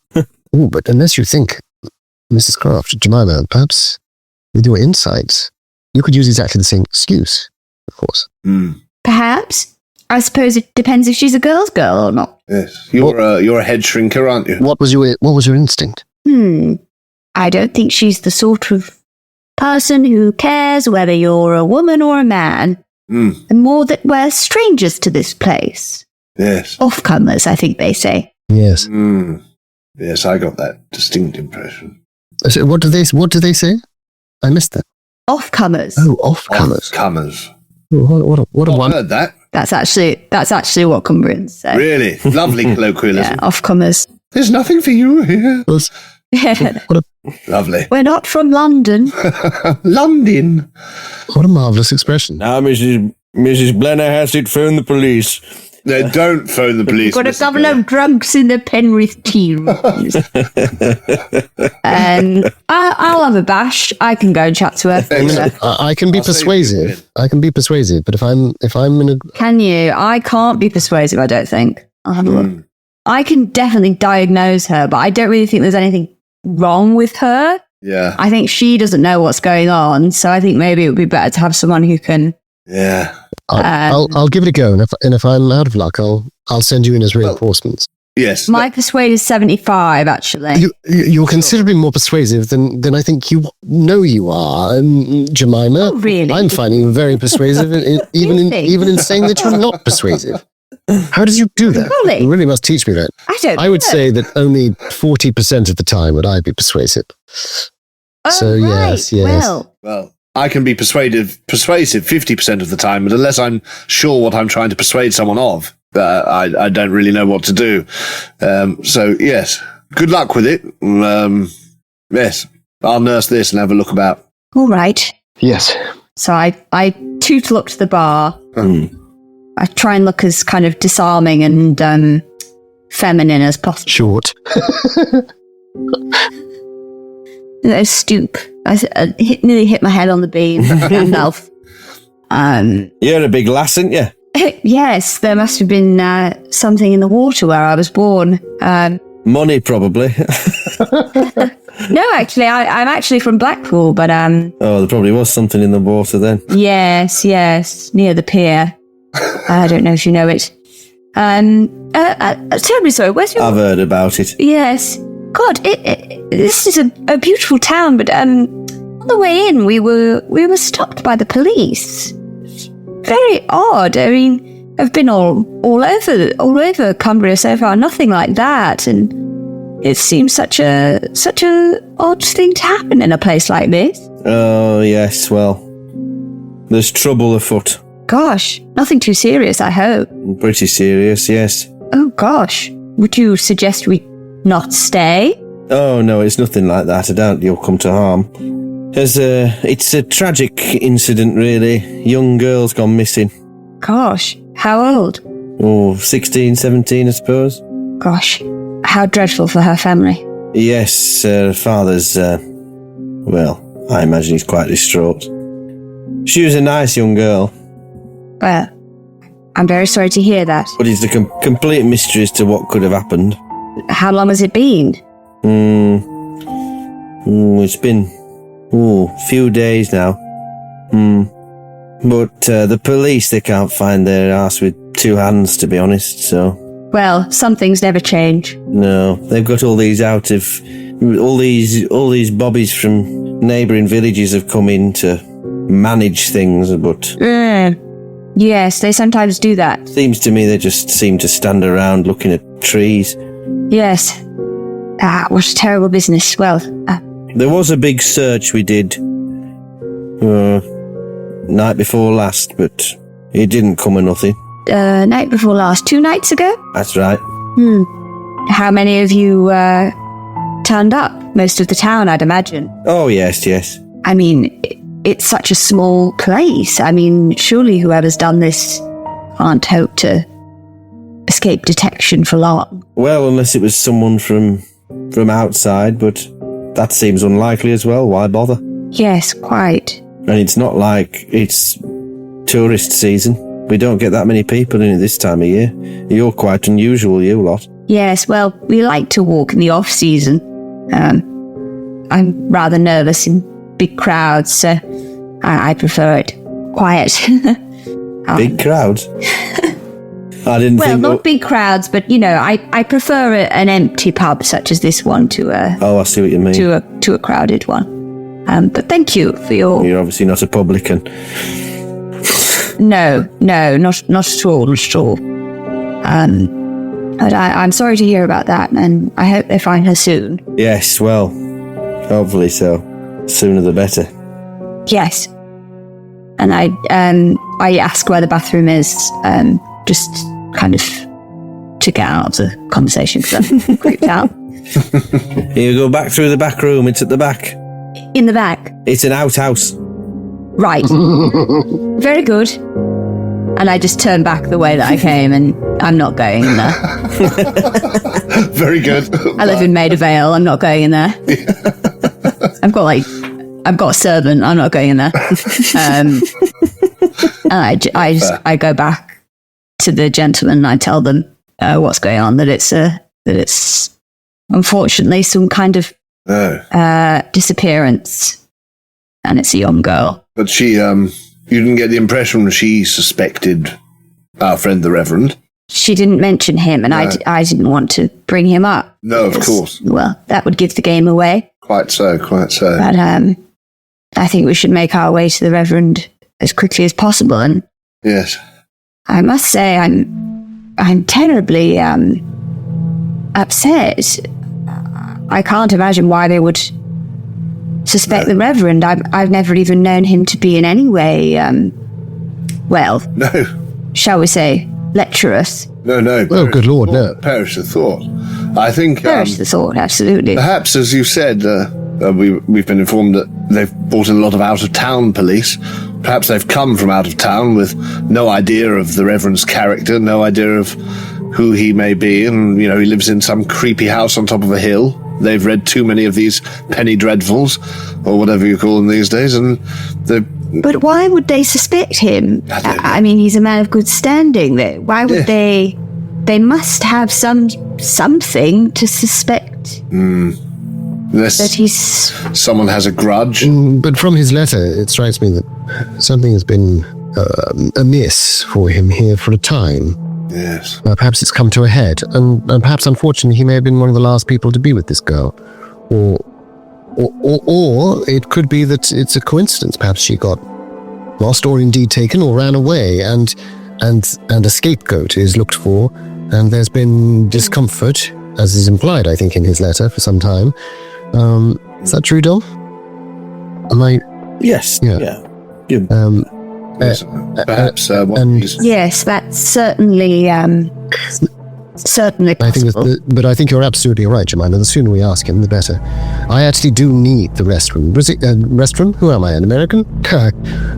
S5: Mrs. Croft, Jemima, perhaps with your insights, you could use exactly the same excuse, of course.
S7: Perhaps. I suppose it depends if she's a girl's girl or not.
S6: Yes. You're a head shrinker, aren't you?
S5: What was your instinct?
S7: I don't think she's the sort of person who cares whether you're a woman or a man. And more that we're strangers to this place.
S6: Yes.
S7: Off-comers, I think they say.
S5: Yes.
S6: Yes, I got that distinct impression.
S5: So what do they say? I missed that.
S7: Off-comers.
S5: Oh, off-comers.
S6: Off-comers.
S5: What a
S6: I've
S5: one.
S6: heard that.
S7: That's actually what Cumbrians say.
S6: Really? Lovely colloquialism.
S7: Yeah, off-comers.
S6: There's nothing for you here. Lovely.
S7: We're not from London.
S6: London.
S5: What a marvellous expression.
S2: Now, Mrs. Blenner has it, phone the police.
S6: No, don't phone the police.
S7: Got a
S6: Mr.
S7: couple
S6: Blair.
S7: of drunks in the Penrith tea rooms. And I'll have a bash. I can go and chat to her.
S5: I can be
S6: I'll say
S5: persuasive. I can be persuasive, but if I'm in a...
S7: Can you? I can't be persuasive, I don't think. I'll have a look. I can definitely diagnose her, but I don't really think there's anything wrong with her.
S6: Yeah.
S7: I think she doesn't know what's going on, so I think maybe it would be better to have someone who can...
S6: Yeah.
S5: I'll give it a go, and if I'm out of luck, I'll send you in as reinforcements.
S6: Yes.
S7: My persuade is 75, actually.
S5: You're considerably more persuasive than I think you know you are, Jemima.
S7: Oh, really?
S5: I'm finding you very persuasive, even in saying that you're not persuasive. How did you do that?
S7: Really?
S5: You really must teach me that.
S7: I
S5: would say that only 40% of the time would I be persuasive.
S7: Oh,
S5: So,
S7: right.
S5: yes.
S6: Well, I can be persuasive 50% of the time, but unless I'm sure what I'm trying to persuade someone of, I don't really know what to do. So, yes, good luck with it. Yes, I'll nurse this and have a look about.
S7: All right.
S5: Yes.
S7: So I tootle up to the bar. I try and look as kind of disarming and feminine as possible.
S5: Short.
S7: I stoop. I nearly hit my head on the beam. Myself.
S4: You're a big lass, aren't you?
S7: Yes, there must have been something in the water where I was born.
S4: Money, probably.
S7: No, actually, I'm actually from Blackpool, but
S4: Oh, there probably was something in the water then.
S7: yes, near the pier. I don't know if you know it. Terribly sorry. Where's your?
S4: I've heard about it.
S7: Yes. God, this is a beautiful town, but on the way in, we were stopped by the police. Very odd. I mean, I've been all over Cumbria so far, nothing like that, and it seems such a odd thing to happen in a place like this.
S4: Oh, yes, well, there's trouble afoot.
S7: Gosh, nothing too serious, I hope.
S4: Pretty serious, yes.
S7: Oh gosh, would you suggest we not stay?
S4: Oh, no, it's nothing like that. I doubt you'll come to harm. It's a tragic incident, really. Young girl's gone missing.
S7: Gosh, how old?
S4: Oh, 16, 17, I suppose.
S7: Gosh, how dreadful for her family.
S4: Yes, her father's, well, I imagine he's quite distraught. She was a nice young girl.
S7: Well, I'm very sorry to hear that.
S4: But it's a complete mystery as to what could have happened.
S7: How long has it been?
S4: It's been, a few days now. But the police, they can't find their ass with two hands, to be honest, so...
S7: Well, some things never change.
S4: No, they've got all these out of... All these bobbies from neighbouring villages have come in to manage things, but...
S7: Yes, they sometimes do that.
S4: Seems to me they just seem to stand around looking at trees.
S7: Yes. What a terrible business. Well,
S4: there was a big search we did night before last, but it didn't come of nothing.
S7: Night before last, 2 nights ago?
S4: That's right.
S7: How many of you turned up? Most of the town, I'd imagine.
S4: Oh, yes.
S7: I mean, it's such a small place. I mean, surely whoever's done this can't hope to escape detection for long.
S4: Well, unless it was someone from outside, but that seems unlikely as well. Why bother?
S7: Yes, quite.
S4: And it's not like it's tourist season. We don't get that many people in it this time of year. You're quite unusual, you lot.
S7: Yes, well, we like to walk in the off-season. I'm rather nervous in big crowds, so I prefer it quiet.
S4: Big crowds? I didn't
S7: well,
S4: think...
S7: not big crowds, but, I prefer an empty pub such as this one to a...
S4: Oh, I see what you mean.
S7: To a crowded one. But thank you for your...
S4: You're obviously not a publican.
S7: No, not at all. But I'm sorry to hear about that, and I hope they find her soon.
S4: Yes, well, hopefully so. Sooner the better.
S7: Yes. And I ask where the bathroom is, just kind of to get out of the conversation because I'm creeped out.
S4: You go back through the back room. It's at the back.
S7: In the back?
S4: It's an outhouse.
S7: Right. Very good. And I just turn back the way that I came, and I'm not going in there.
S6: Very good.
S7: I live in Maida Vale. I'm not going in there. I've got a servant. I'm not going in there. And I go back to the gentleman. And I tell them what's going on. That it's unfortunately some kind of disappearance, and it's a young girl.
S6: But she, you didn't get the impression she suspected our friend the Reverend?
S7: She didn't mention him, and
S6: No.
S7: I didn't want to bring him up.
S6: No, of course.
S7: Well, that would give the game away.
S6: Quite so.
S7: But I think we should make our way to the Reverend as quickly as possible. And
S6: Yes.
S7: I must say, I'm terribly upset. I can't imagine why they would suspect the Reverend. I've never even known him to be in any way,
S6: No.
S7: shall we say, lecherous.
S6: No.
S5: Oh, good Lord, no.
S6: Perish the thought. I think...
S7: Perish the thought, absolutely.
S6: Perhaps, as you said, we've been informed that they've brought in a lot of out-of-town police. Perhaps they've come from out of town with no idea of the Reverend's character, no idea of who he may be, and, he lives in some creepy house on top of a hill. They've read too many of these penny dreadfuls, or whatever you call them these days, and
S7: But why would they suspect him? I mean, he's a man of good standing. Why would they? They must have something to suspect that he's...
S6: someone has a grudge.
S5: But from his letter, it strikes me that something has been amiss for him here for a time.
S6: Yes.
S5: Perhaps it's come to a head, and perhaps, unfortunately, he may have been one of the last people to be with this girl. Or it could be that it's a coincidence. Perhaps she got lost, or indeed taken, or ran away, and a scapegoat is looked for, and there's been discomfort, as is implied, I think, in his letter for some time. Is that true, Dom? Am I?
S4: Yes. Yeah.
S6: Perhaps.
S7: Yes, that's certainly possible.
S5: I think but I think you're absolutely right, Jemima. The sooner we ask him, the better. I actually do need the restroom. Was it restroom? Who am I, an American?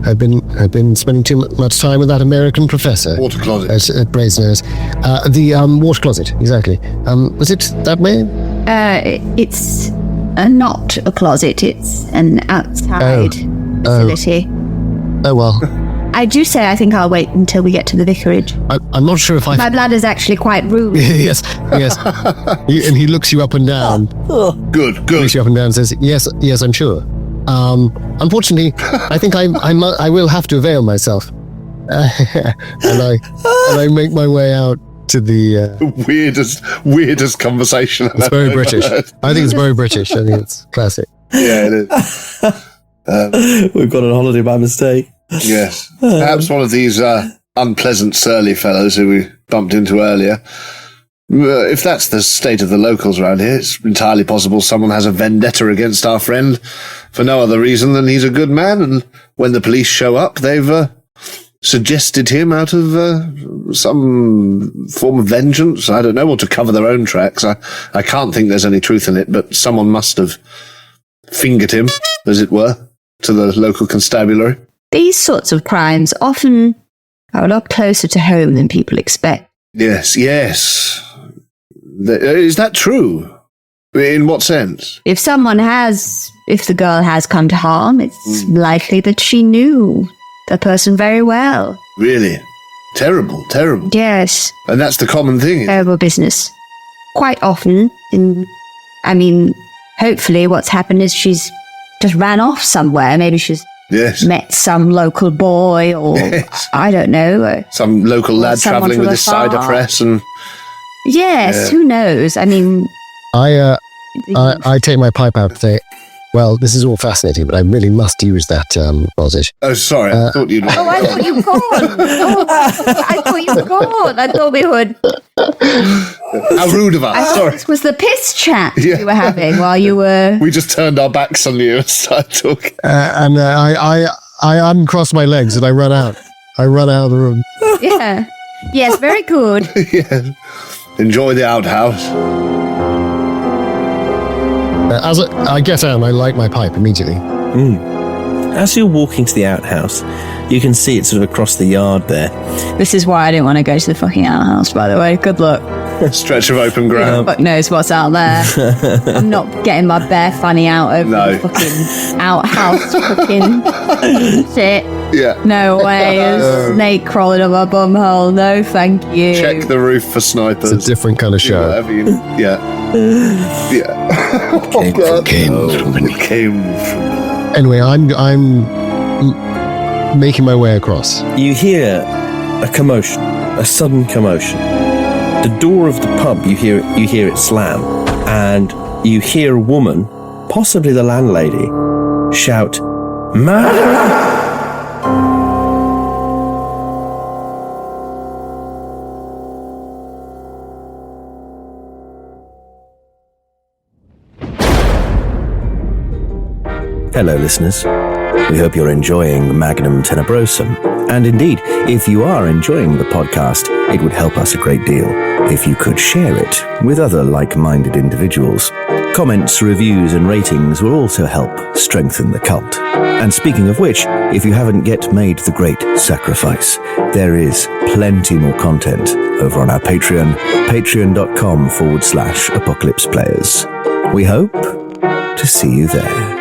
S5: I've been spending too much time with that American professor.
S6: Water closet.
S5: At Brasenose. The water closet, exactly. Was it that way?
S7: It's not a closet. It's an outside facility.
S5: Oh well.
S7: I do say I think I'll wait until we get to the vicarage.
S5: I'm not sure if
S7: My bladder's actually quite rude.
S5: yes. And he looks you up and down.
S6: Good.
S5: Looks you up and down and says, yes, I'm sure. Unfortunately, I think I will have to avail myself. and I make my way out to the...
S6: weirdest conversation.
S5: It's very British. I think it's very British. I think it's classic.
S6: Yeah, it is.
S4: We've gone on holiday by mistake.
S6: Yes. Perhaps one of these unpleasant, surly fellows who we bumped into earlier. If that's the state of the locals around here, it's entirely possible someone has a vendetta against our friend for no other reason than he's a good man, and when the police show up, they've suggested him out of some form of vengeance. I don't know, or to cover their own tracks. I can't think there's any truth in it, but someone must have fingered him, as it were, to the local constabulary.
S7: These sorts of crimes often are a lot closer to home than people expect.
S6: Yes. Is that true? In what sense?
S7: If the girl has come to harm, it's likely that she knew the person very well.
S6: Really? Terrible.
S7: Yes.
S6: And that's the common thing.
S7: Terrible business. Quite often, hopefully what's happened is she's just ran off somewhere. Maybe she's met some local boy, or I don't know.
S6: Some local lad travelling with his cider press and...
S7: Yes, who knows? I mean...
S5: I take my pipe out and say, well, this is all fascinating, but I really must use that closet.
S6: Oh, sorry, I thought you'd...
S7: I thought you were gone. I thought you were gone. I thought we would...
S6: How rude of us.
S7: I thought this was the piss chat you were having while you were...
S6: We just turned our backs on you and started talking.
S5: I uncross my legs and I run out. I run out of the room.
S7: Yeah. Yes, very good.
S6: Yeah. Enjoy the outhouse.
S5: As I get out, I light my pipe immediately.
S4: As you're walking to the outhouse, you can see it sort of across the yard there.
S7: This is why I didn't want to go to the fucking outhouse, by the way. Good luck.
S6: Stretch of open ground.
S7: Fuck knows what's out there. I'm not getting my bare fanny out over the fucking outhouse fucking shit.
S6: Yeah.
S7: No way. There's a snake crawling on my bum hole. No, thank you.
S6: Check the roof for snipers.
S5: It's a different kind of show.
S6: Came from.
S5: Anyway, I'm making my way across.
S4: You hear a commotion, a sudden commotion. The door of the pub, you hear it slam, and you hear a woman, possibly the landlady, shout, "Murderer!" Hello, listeners. We hope you're enjoying Magnum Tenebrosum. And indeed, if you are enjoying the podcast, it would help us a great deal if you could share it with other like-minded individuals.
S2: Comments, reviews, and ratings will also help strengthen the cult. And speaking of which, if you haven't yet made the great sacrifice, there is plenty more content over on our Patreon, patreon.com/Apocalypse Players. We hope to see you there.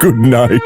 S2: Good night.